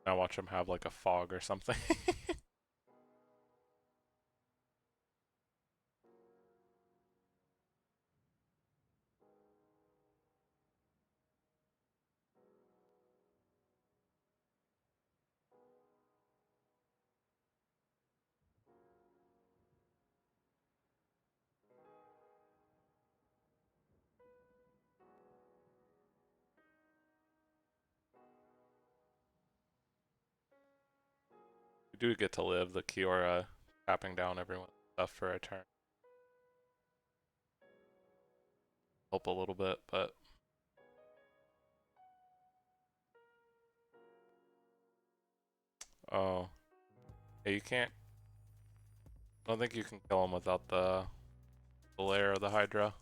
Now watch him have like a fog or something. You do get to live the Kiora tapping down everyone's stuff for a turn. Help a little bit, but oh, yeah, you can't. I don't think you can kill him without the lair of the Hydra.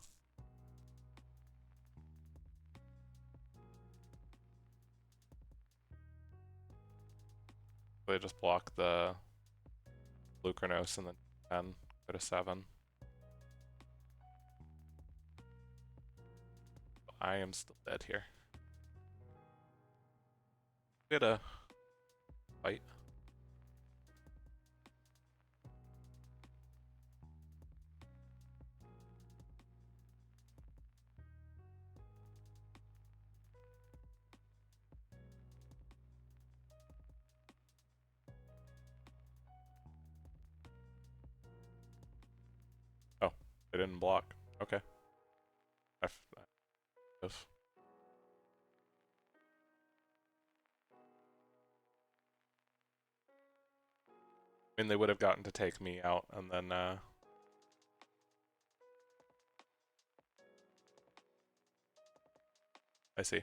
They just block the Lucernos and then 10, go to 7. I am still dead here. We had a fight. Oh, they didn't block. Okay. I mean, they would have gotten to take me out, and then, I see.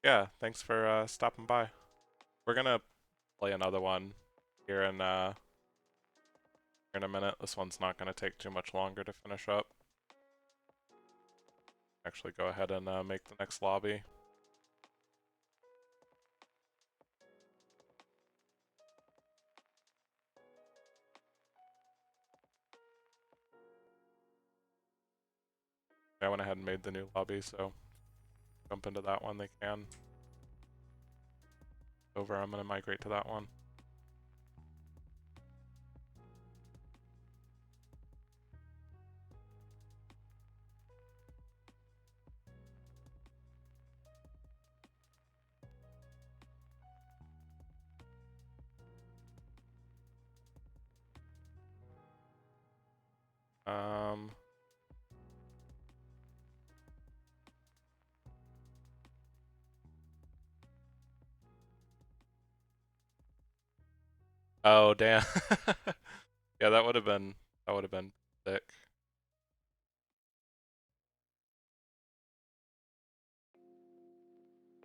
Yeah, thanks for stopping by. We're gonna play another one here in a minute. This one's not gonna take too much longer to finish up. Actually, go ahead and make the next lobby. I went ahead and made the new lobby, so jump into that one. They can. Over, I'm gonna migrate to that one. Oh damn. Yeah, that would have been sick.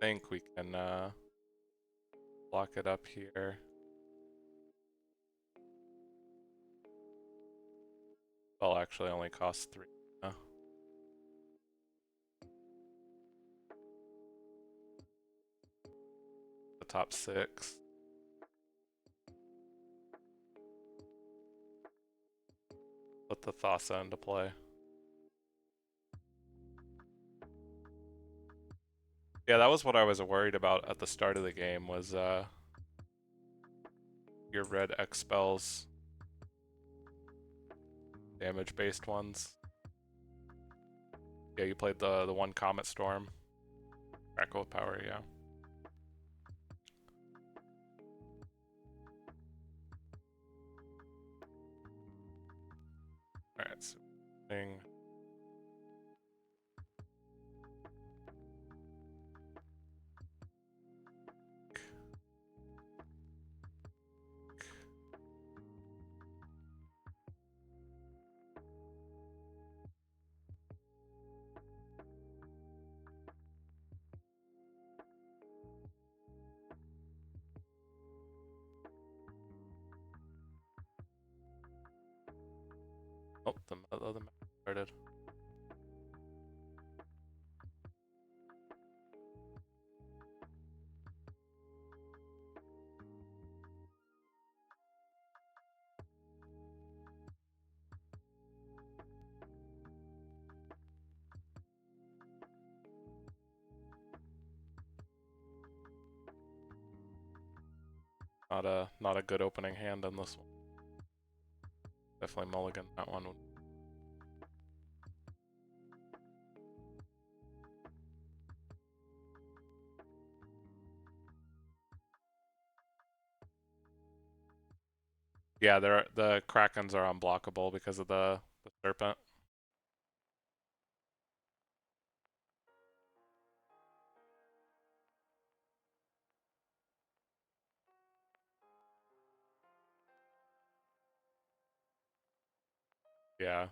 I think we can block it up here. Well, actually, only costs 3. The top 6. Put the Thassa into play. Yeah, that was what I was worried about at the start of the game, was your red X spells, damage-based ones. Yeah, you played the one Comet Storm. Crackle of Power, yeah. Alright, so thing. Oh, the other map started. Not a good opening hand on this one. Definitely mulligan that one. Yeah, the Krakens are unblockable because of the serpent. Yeah.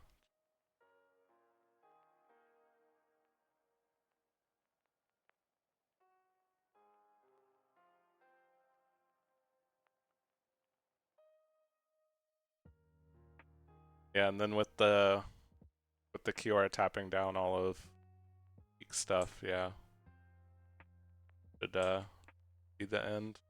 Yeah, and then with the Kiora tapping down all of weak stuff, yeah. Should be the end.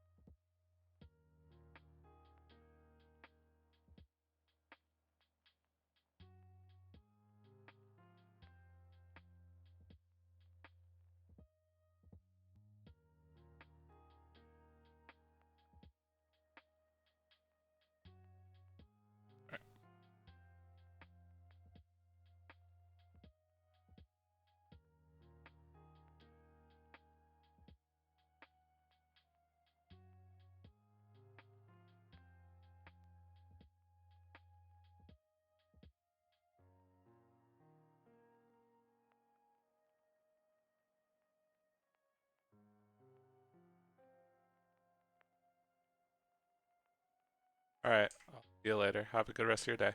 Alright, I'll see you later. Have a good rest of your day.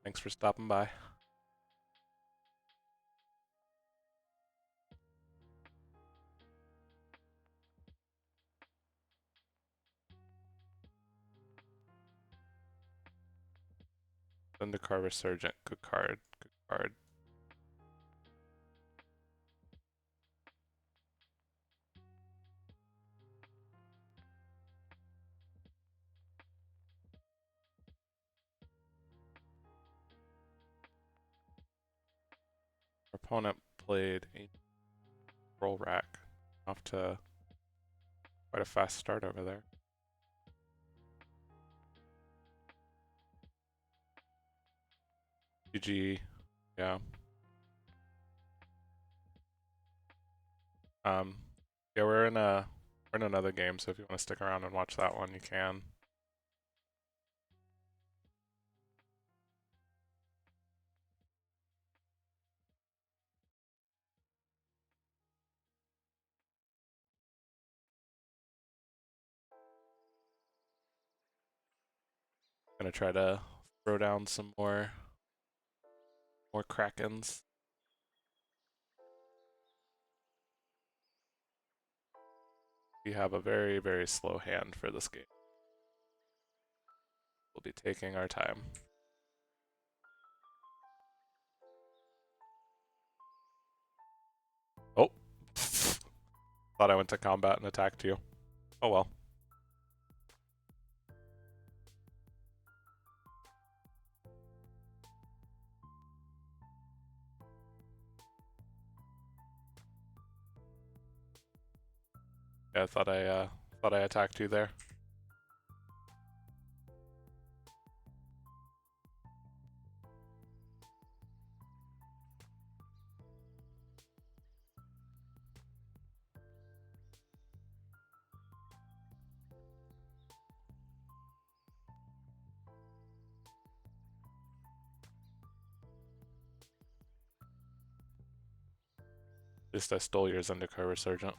Thanks for stopping by. Undercar Resurgent, good card, good card. Our opponent played a roll rack. Off to quite a fast start over there. GG, yeah. Yeah, we're in another game, so if you want to stick around and watch that one, you can. Gonna try to throw down some more Krakens. We have a very, very slow hand for this game. We'll be taking our time. Oh. Thought I went to combat and attacked you. Oh well. Yeah, I thought I attacked you there. At least I stole your Zendikar Resurgent.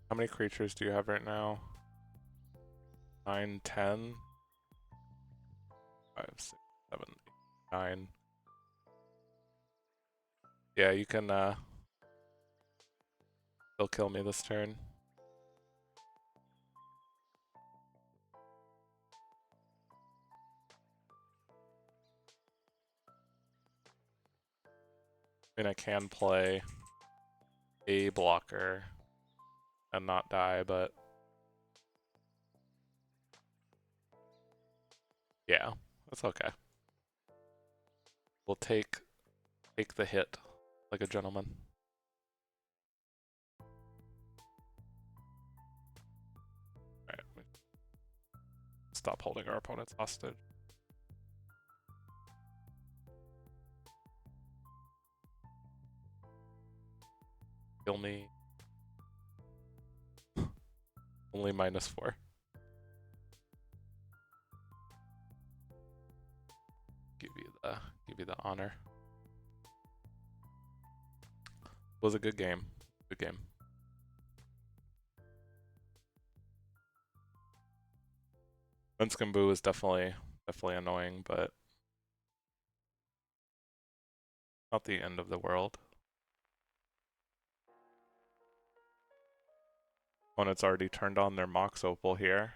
How many creatures do you have right now? 9, 10, 5, 6, 7, 8, 9. Yeah, you can still kill me this turn. I mean, I can play a blocker and not die, but yeah, that's okay. We'll take the hit like a gentleman. Alright, stop holding our opponents hostage. Kill me. Only -4. Give you the honor. Was a good game. Good game. Boo is definitely annoying, but not the end of the world. Opponent's already turned on their Mox Opal here.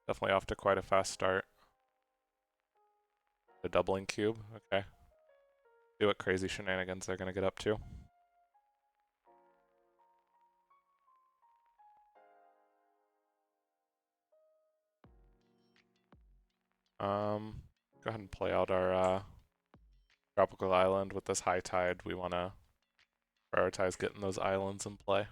Definitely off to quite a fast start. The doubling cube, okay. See what crazy shenanigans they're gonna get up to. Go ahead and play out our tropical island with this high tide. We want to prioritize getting those islands in play.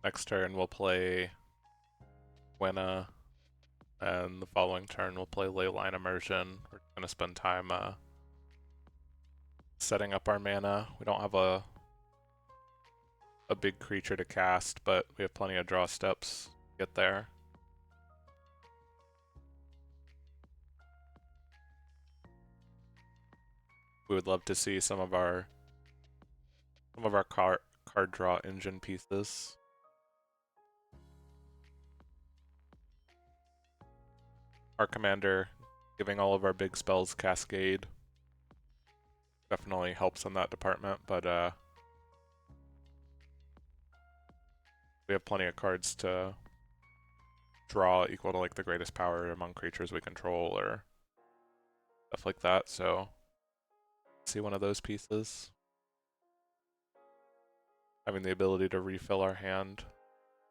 Next turn we'll play Winna, and the following turn we'll play Leyline Immersion. We're gonna spend time setting up our mana. We don't have a big creature to cast, but we have plenty of draw steps to get there. We would love to see some of our card draw engine pieces. Our commander giving all of our big spells cascade definitely helps in that department, but we have plenty of cards to draw equal to like the greatest power among creatures we control or stuff like that, so see one of those pieces. Having the ability to refill our hand is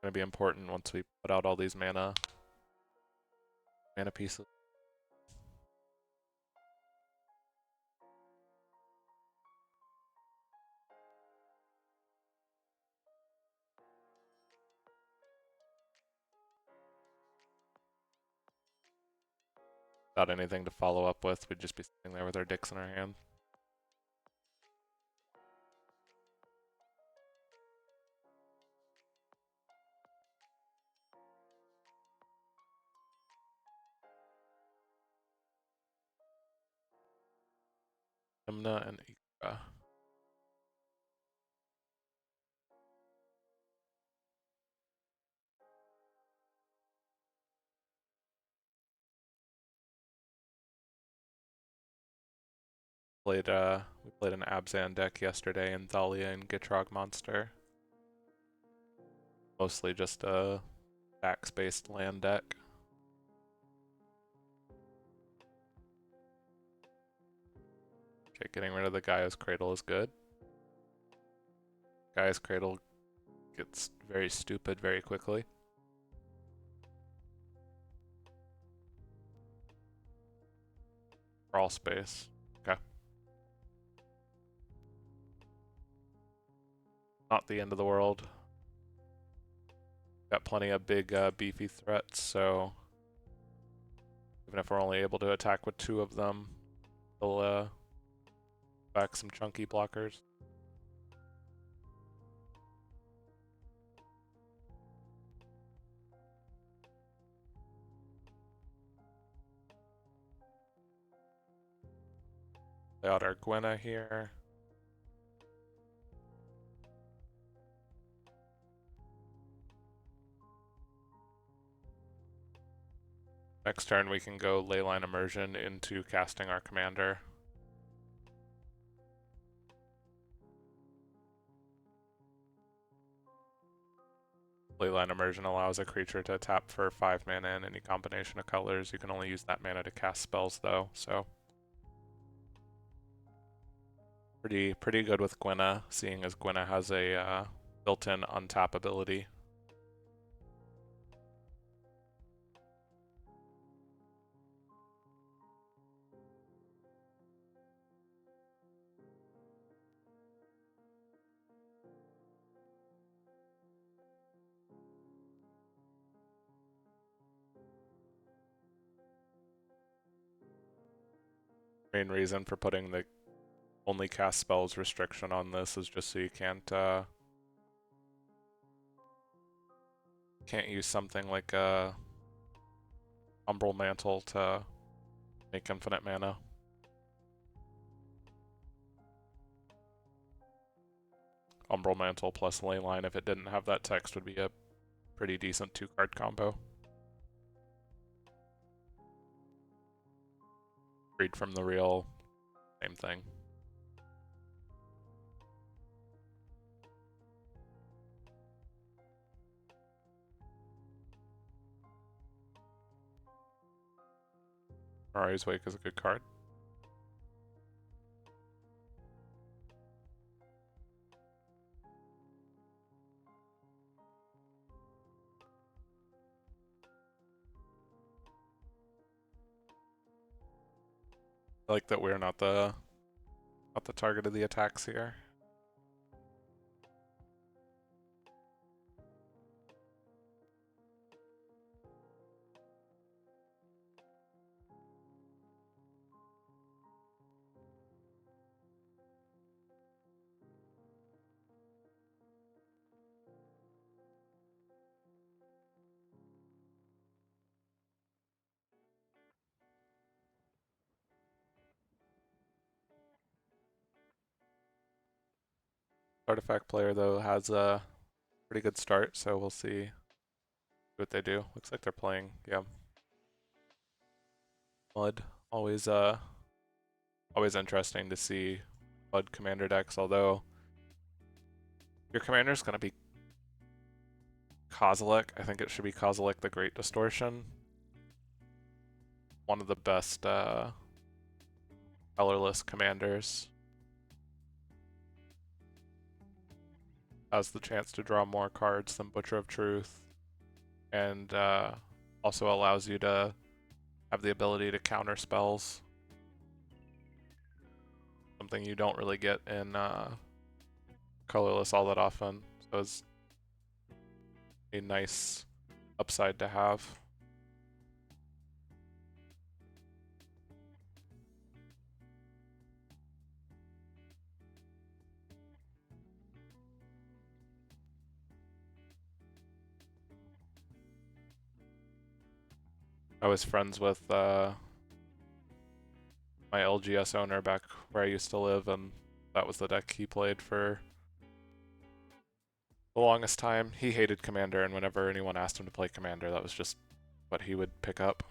going to be important once we put out all these mana pieces. Without anything to follow up with, we'd just be sitting there with our dicks in our hand. Hymna and Ikra. We played an Abzan deck yesterday in Thalia and Gitrog Monster. Mostly just a tax-based land deck. Okay, getting rid of the Gaia's Cradle is good. Gaia's Cradle gets very stupid very quickly. Crawl space. Okay. Not the end of the world. Got plenty of big beefy threats, so even if we're only able to attack with 2 of them, we'll back some chunky blockers. Play out our Gwenna here. Next turn we can go Leyline Immersion into casting our commander. Leyline Immersion allows a creature to tap for 5 mana in any combination of colors. You can only use that mana to cast spells though, so pretty good with Gwenna, seeing as Gwenna has a built-in untap ability. Main reason for putting the only cast spells restriction on this is just so you can't use something like a Umbral Mantle to make infinite mana. Umbral Mantle plus Leyline, if it didn't have that text, would be a pretty decent 2-card combo. Read from the real, same thing. Mirari's Wake is a good card. I like that we're not the target of the attacks here. Artifact player though has a pretty good start, so we'll see what they do. Looks like they're playing, yeah. Mud, always interesting to see Mud commander decks, although your commander's gonna be Kozilek. I think it should be Kozilek the Great Distortion. One of the best colorless commanders. Has the chance to draw more cards than Butcher of Truth, and also allows you to have the ability to counter spells. Something you don't really get in colorless all that often, so it's a nice upside to have. I was friends with my LGS owner back where I used to live, and that was the deck he played for the longest time. He hated Commander, and whenever anyone asked him to play Commander, that was just what he would pick up.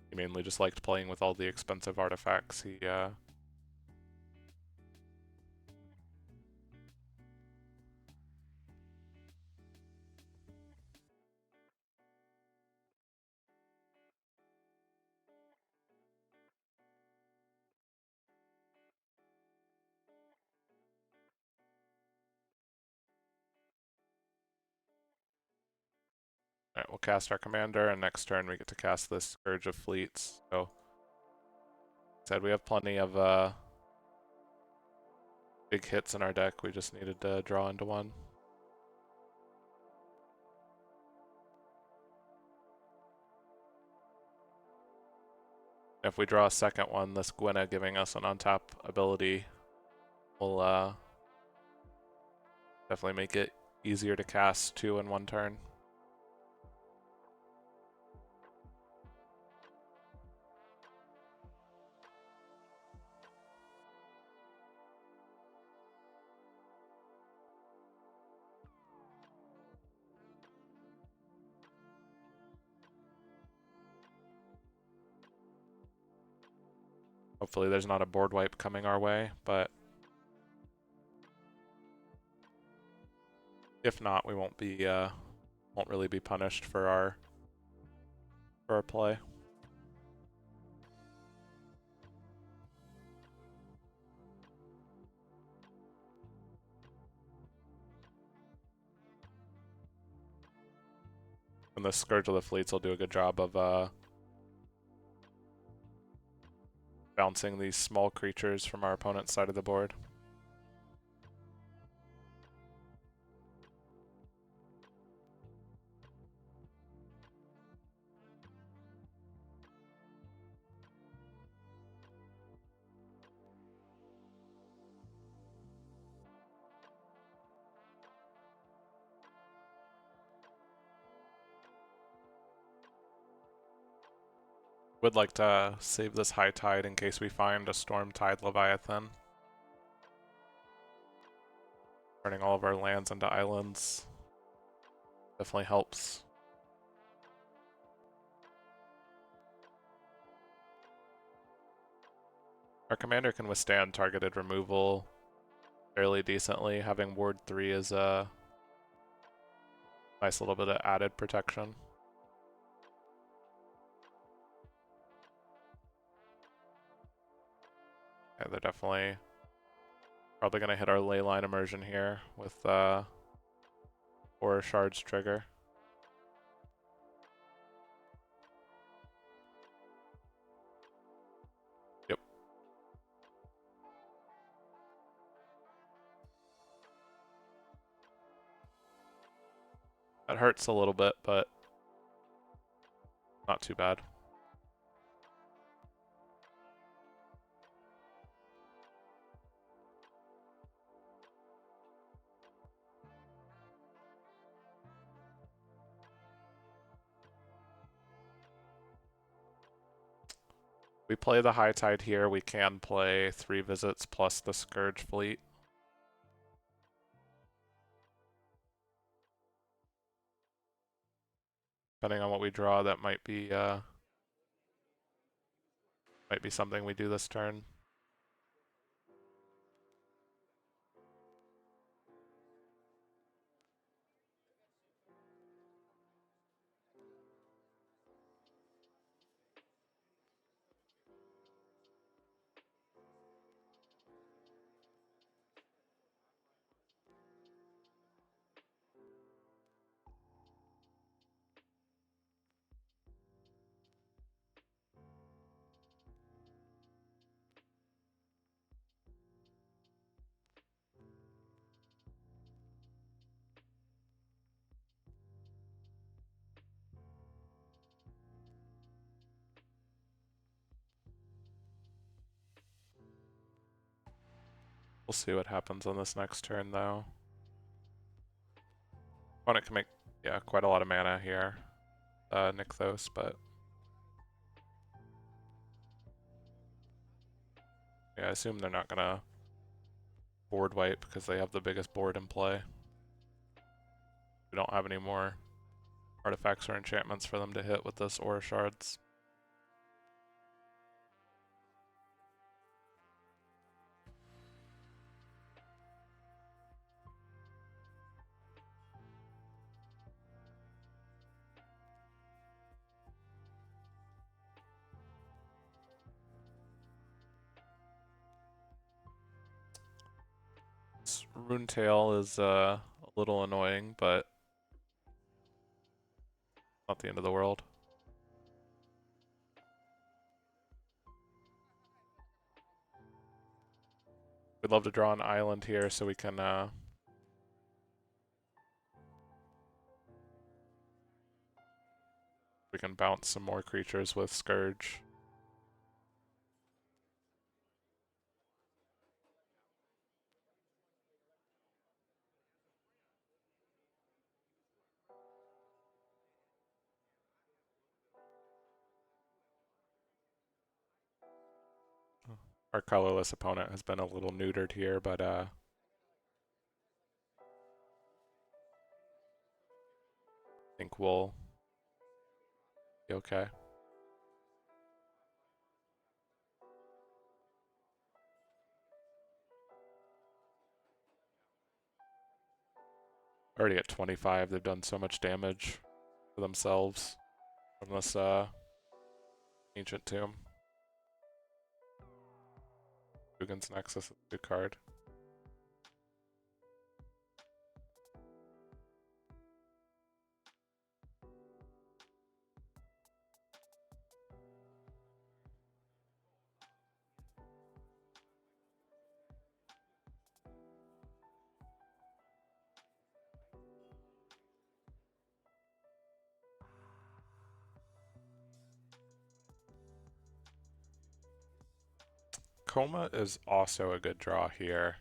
He mainly just liked playing with all the expensive artifacts. Alright, we'll cast our commander, and next turn we get to cast this Scourge of Fleets. So, like I said, we have plenty of big hits in our deck. We just needed to draw into one. If we draw a second one, this Gwynna giving us an on-tap ability will definitely make it easier to cast 2 in one turn. Hopefully there's not a board wipe coming our way, but if not, we won't really be punished for our play. And the Scourge of the Fleets will do a good job of bouncing these small creatures from our opponent's side of the board. Would like to save this High Tide in case we find a Storm Tide Leviathan. Turning all of our lands into islands definitely helps. Our commander can withstand targeted removal fairly decently. Having Ward 3 is a nice little bit of added protection. Yeah, they're definitely probably going to hit our Leyline Immersion here with Aura Shards trigger. Yep. That hurts a little bit, but not too bad. We play the High Tide here, we can play 3 visits plus the Scourge Fleet. Depending on what we draw, that might be something we do this turn. We'll see what happens on this next turn, though. Opponent can make, yeah, quite a lot of mana here, Nykthos, but yeah, I assume they're not gonna board wipe because they have the biggest board in play. We don't have any more artifacts or enchantments for them to hit with this Aura Shards. Runetail is a little annoying, but Not the end of the world. We'd love to draw an island here so we can bounce some more creatures with Scourge. Our colorless opponent has been a little neutered here, but I think we'll be okay. Already at 25, they've done so much damage to themselves from this Ancient Tomb. Dugan's Nexus is a good card. Coma is also a good draw here.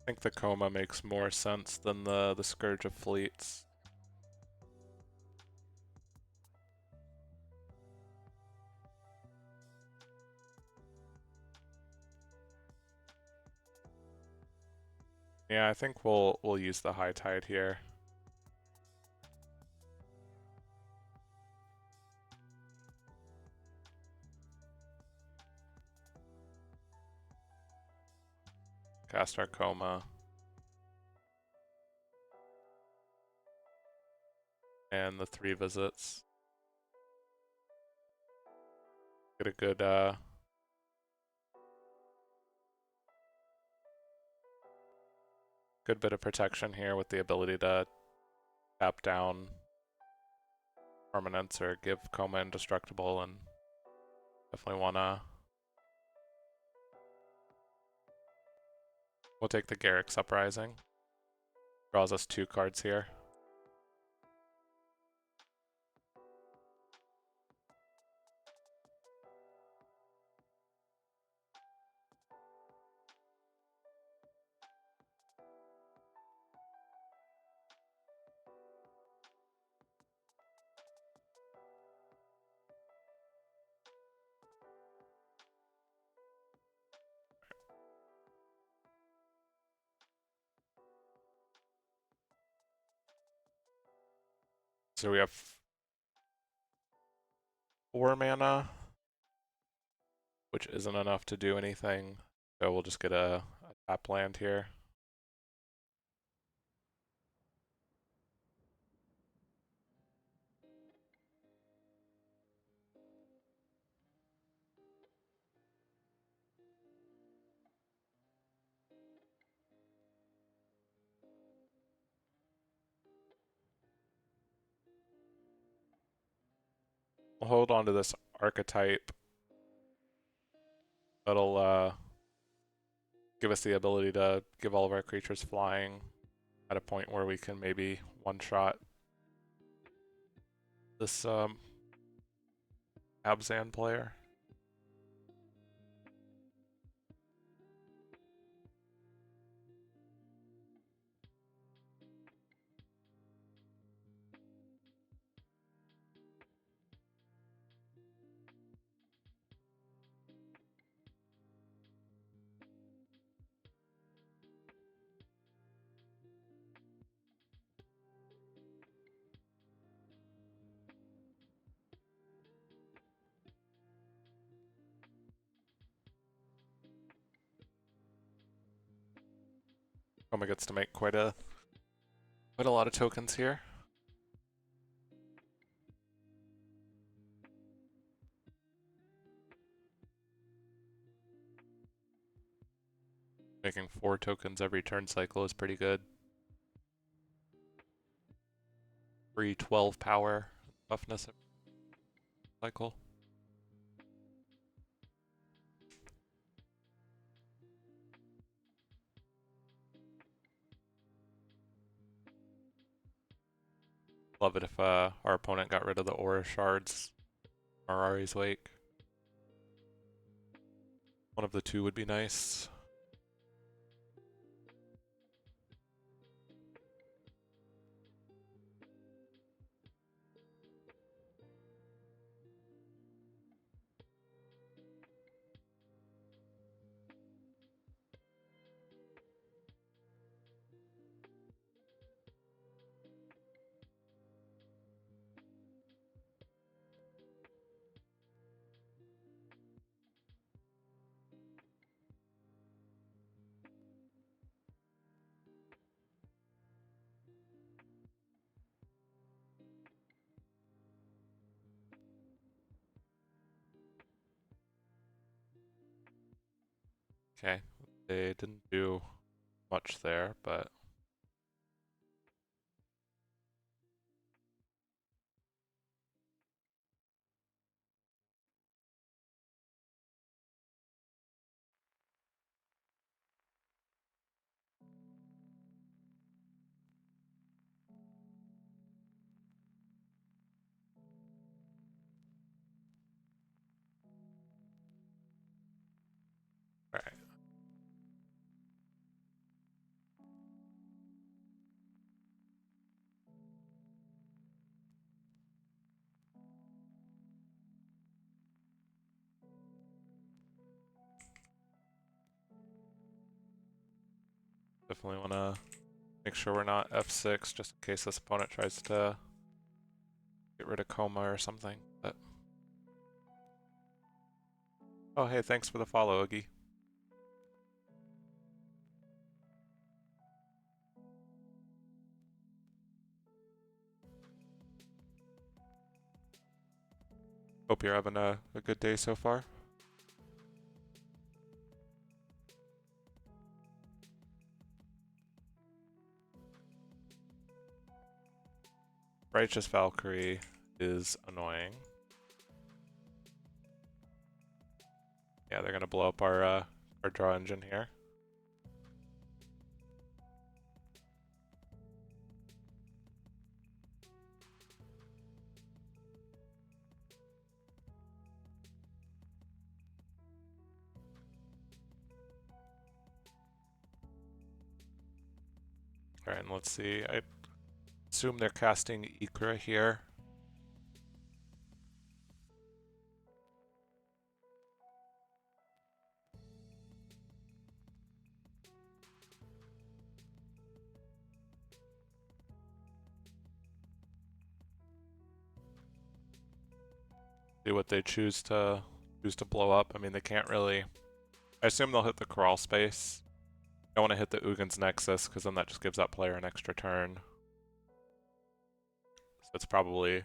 I think the Coma makes more sense than the Scourge of Fleets. Yeah, I think we'll use the High Tide here. Cast our Coma. And the 3 visits. Get a good good bit of protection here with the ability to tap down permanents or give Coma indestructible, and definitely wanna. We'll take the Garrick's Uprising. Draws us 2 cards here. So we have 4 mana, which isn't enough to do anything. So we'll just get a tap land here. We'll hold on to this archetype. That'll give us the ability to give all of our creatures flying at a point where we can maybe one-shot this Abzan player. Coma gets to make quite a lot of tokens here. Making 4 tokens every turn cycle is pretty good. Free 12 power toughness cycle. Love it if our opponent got rid of the aura shards. Mirari's Wake. One of the two would be nice. Okay, they didn't do much there, but alright. Definitely want to make sure we're not F6 just in case this opponent tries to get rid of Coma or something. But oh, hey, thanks for the follow, Oogie. Hope you're having a good day so far. Righteous Valkyrie is annoying. Yeah, they're gonna blow up our draw engine here. Alright, and let's see. I assume they're casting Ikra here. See what they choose to blow up. I mean, they can't really. I assume they'll hit the crawl space. I want to hit the Ugin's Nexus because then that just gives that player an extra turn. So it's probably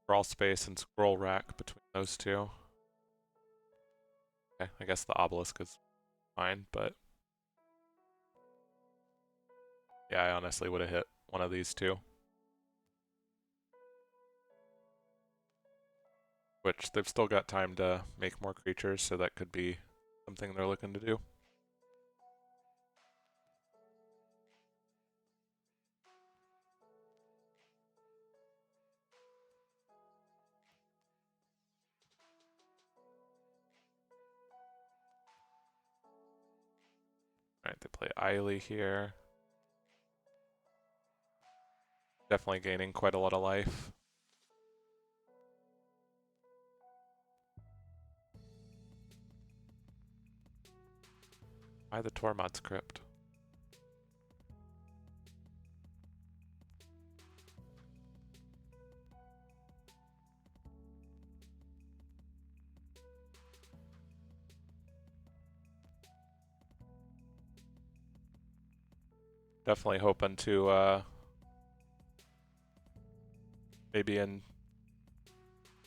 crawl space and scroll rack between those two. Okay, I guess the obelisk is fine, but yeah, I honestly would have hit one of these two. Which they've still got time to make more creatures, so that could be something they're looking to do. Alright, they play Eily here. Definitely gaining quite a lot of life. Why the Tormod's Crypt? Definitely hoping to maybe in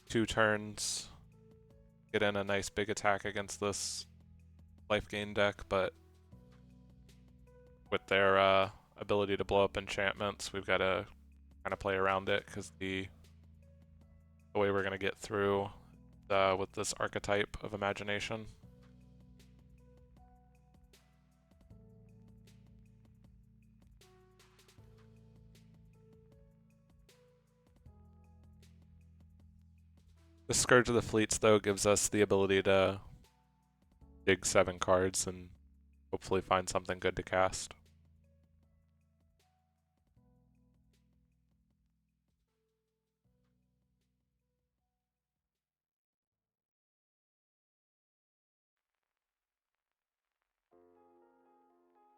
2 turns get in a nice big attack against this life gain deck, but with their ability to blow up enchantments, we've got to kind of play around it because the way we're going to get through with this archetype of imagination. The Scourge of the Fleets, though, gives us the ability to dig 7 cards and hopefully find something good to cast.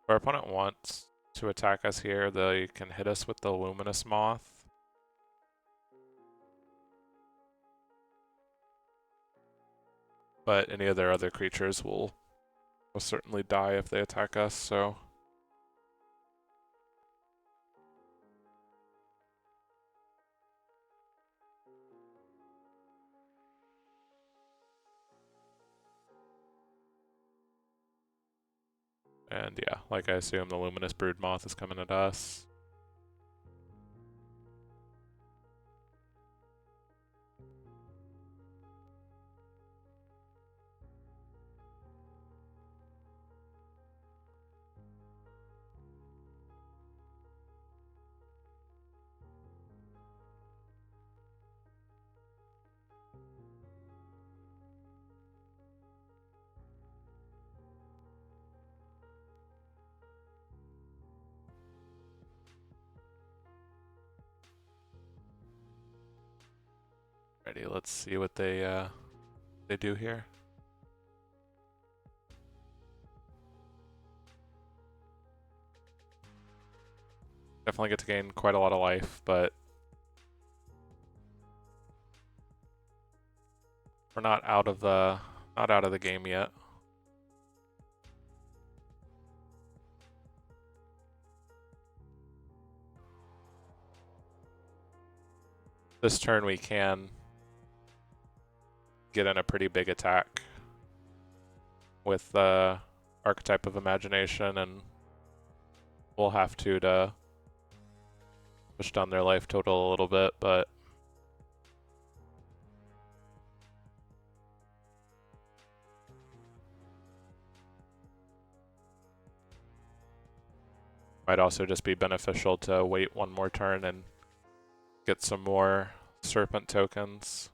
If our opponent wants to attack us here, they can hit us with the Luminous Moth. But any of their other creatures will certainly die if they attack us, so... And yeah, like I assume the Luminous Broodmoth is coming at us. Ready, let's see what they do here. Definitely get to gain quite a lot of life, but we're not out of the game yet. This turn we can get in a pretty big attack with the Archetype of Imagination, and we'll have to push down their life total a little bit, but might also just be beneficial to wait one more turn and get some more Serpent tokens.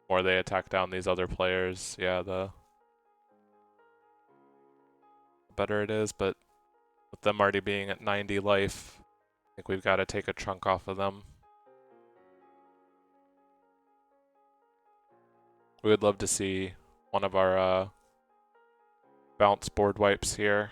Or they attack down these other players, yeah, the better it is, but with them already being at 90 life, I think we've got to take a chunk off of them. We would love to see one of our bounce board wipes here.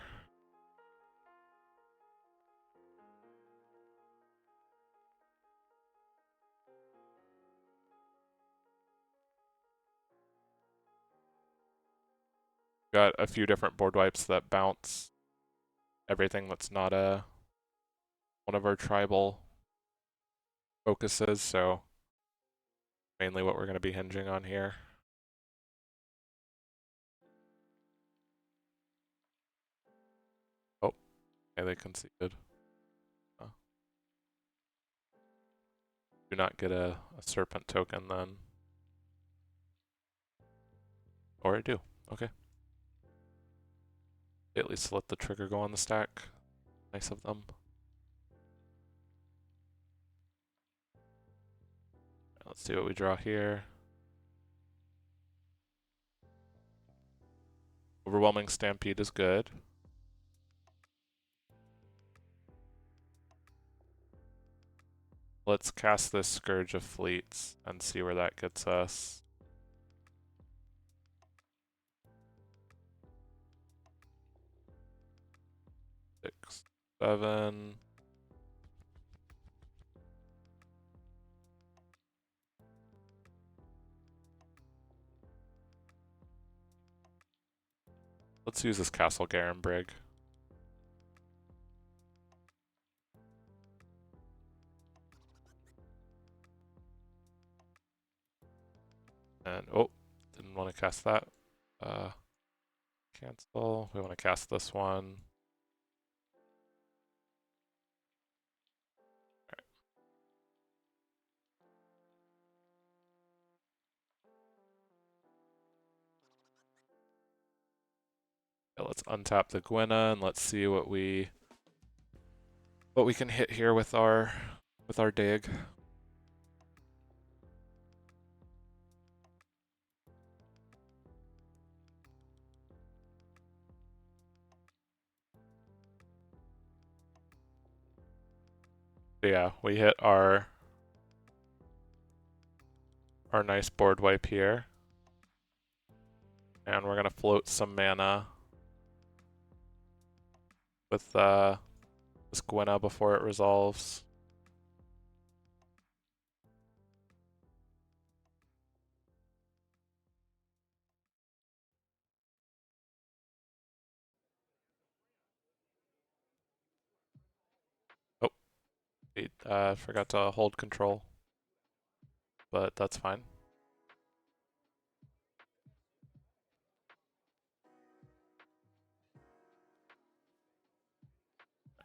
Got a few different board wipes that bounce everything that's not one of our tribal focuses, so mainly what we're going to be hinging on here. Oh, okay, they conceded. Do not get a serpent token then. Or I do. Okay. They at least let the trigger go on the stack. Nice of them. Let's see what we draw here. Overwhelming Stampede is good. Let's cast this Scourge of Fleets and see where that gets us. Six, 7. Let's use this Castle Garenbrig. And, oh, didn't want to cast that. Cancel. We want to cast this one. Okay, let's untap the Gwenna and let's see what we can hit here with our dig. Yeah, we hit our nice board wipe here. And we're gonna float some mana with this Gwenna before it resolves. Oh, forgot to hold control, but that's fine.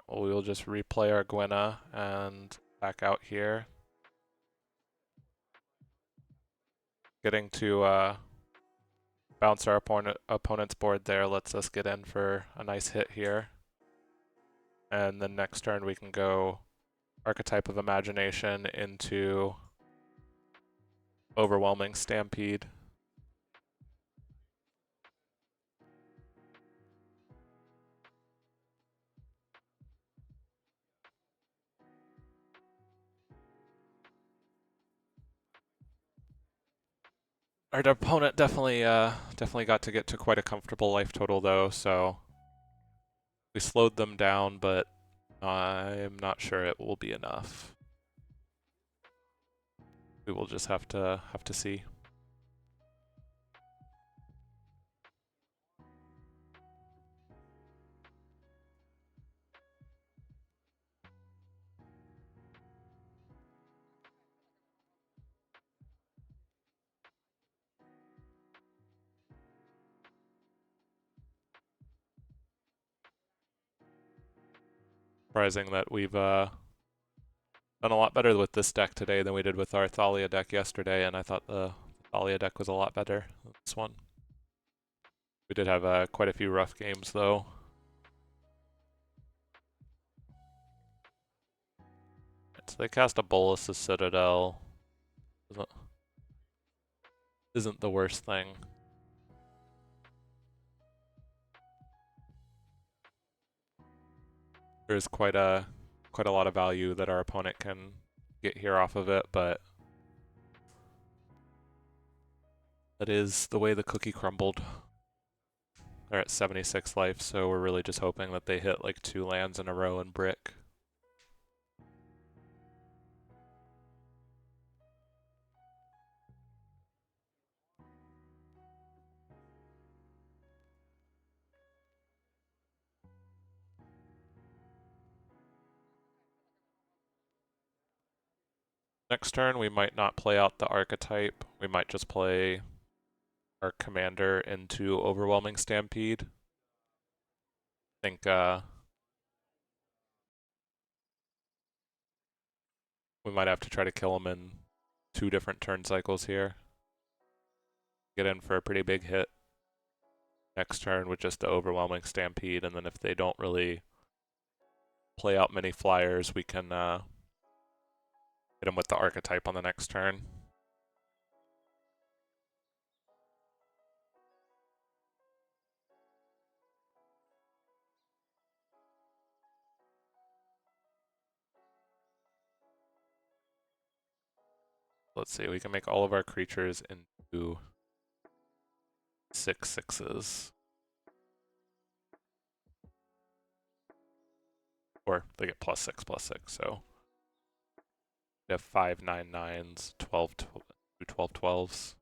Well, we'll just replay our Gwenna and back out here. Getting to bounce our opponent's board there lets us get in for a nice hit here. And then next turn we can go Archetype of Imagination into Overwhelming Stampede. Our opponent definitely got to get to quite a comfortable life total though, so we slowed them down, but I'm not sure it will be enough. We will just have to see. Surprising that we've done a lot better with this deck today than we did with our Thalia deck yesterday, and I thought the Thalia deck was a lot better than this one. We did have quite a few rough games though. So they cast a Bolus's Citadel. Isn't the worst thing. There's quite a lot of value that our opponent can get here off of it, but that is the way the cookie crumbled. They're at 76 life, so we're really just hoping that they hit like 2 lands in a row and brick. Next turn, we might not play out the archetype. We might just play our commander into Overwhelming Stampede. I think we might have to try to kill him in 2 different turn cycles here. Get in for a pretty big hit next turn with just the Overwhelming Stampede, and then if they don't really play out many flyers, we can hit him with the archetype on the next turn. Let's see, we can make all of our creatures into 6/6s. Or they get +6/+6, so we have 5 9/9s, 12 12/12s.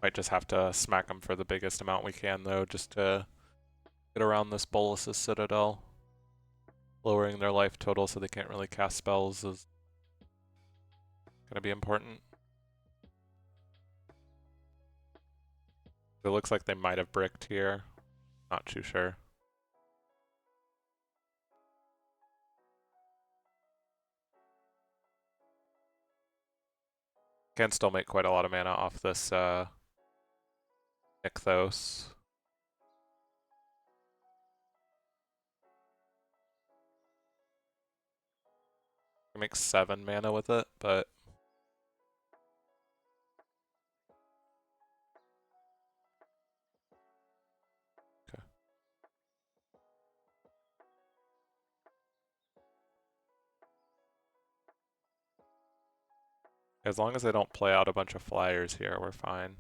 Might just have to smack them for the biggest amount we can, though, just to get around this Bolus's Citadel. Lowering their life total so they can't really cast spells is gonna be important. It looks like they might have bricked here. Not too sure. Can still make quite a lot of mana off this Nykthos. Can make 7 mana with it, but okay. As long as they don't play out a bunch of flyers here, we're fine.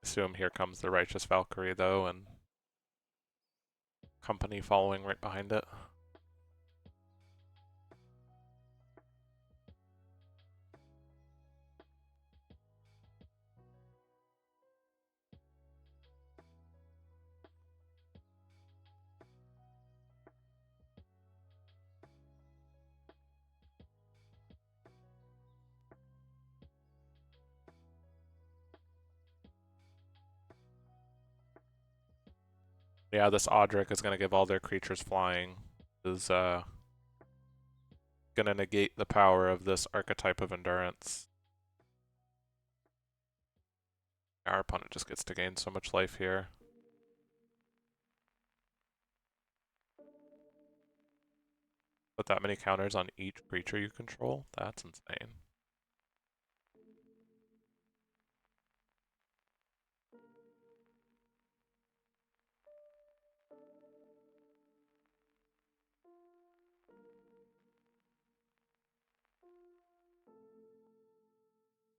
Assume here comes the Righteous Valkyrie though, and company following right behind it. Yeah, this Audric is going to give all their creatures flying. Is going to negate the power of this archetype of endurance. Our opponent just gets to gain so much life here. Put that many counters on each creature you control? That's insane.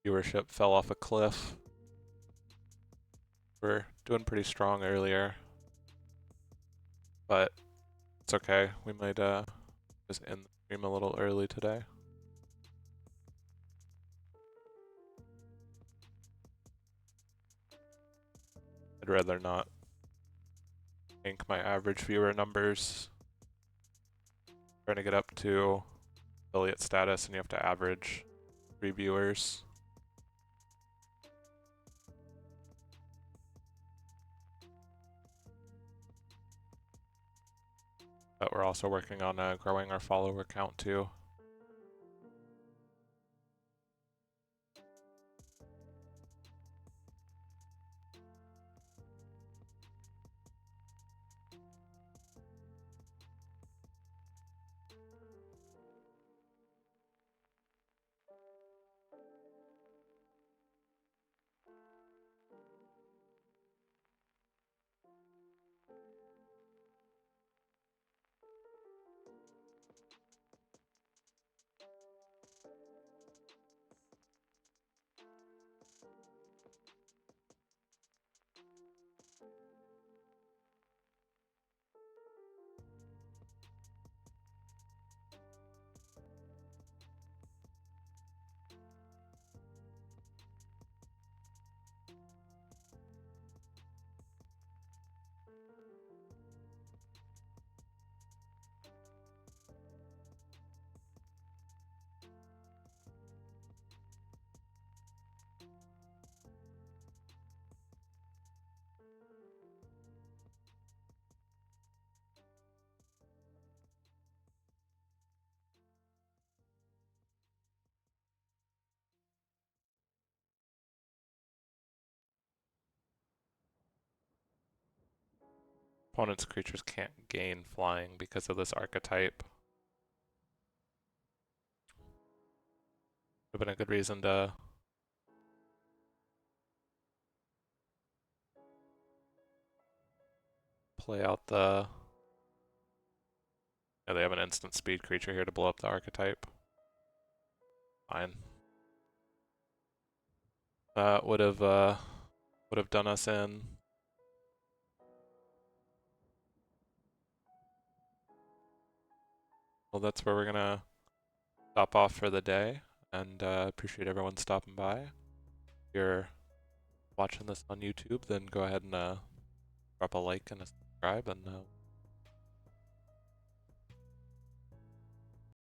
Viewership fell off a cliff. We're doing pretty strong earlier, but it's okay. We might just end the stream a little early today. I'd rather not tank my average viewer numbers. Trying to get up to affiliate status, and you have to average 3 viewers. But we're also working on growing our follower count too. Opponent's creatures can't gain flying because of this archetype. Would have been a good reason to play out the... Yeah, they have an instant speed creature here to blow up the archetype. Fine. That would have done us in. Well, that's where we're gonna stop off for the day, and appreciate everyone stopping by. you're watching this on YouTube, then go ahead and drop a like and a subscribe, and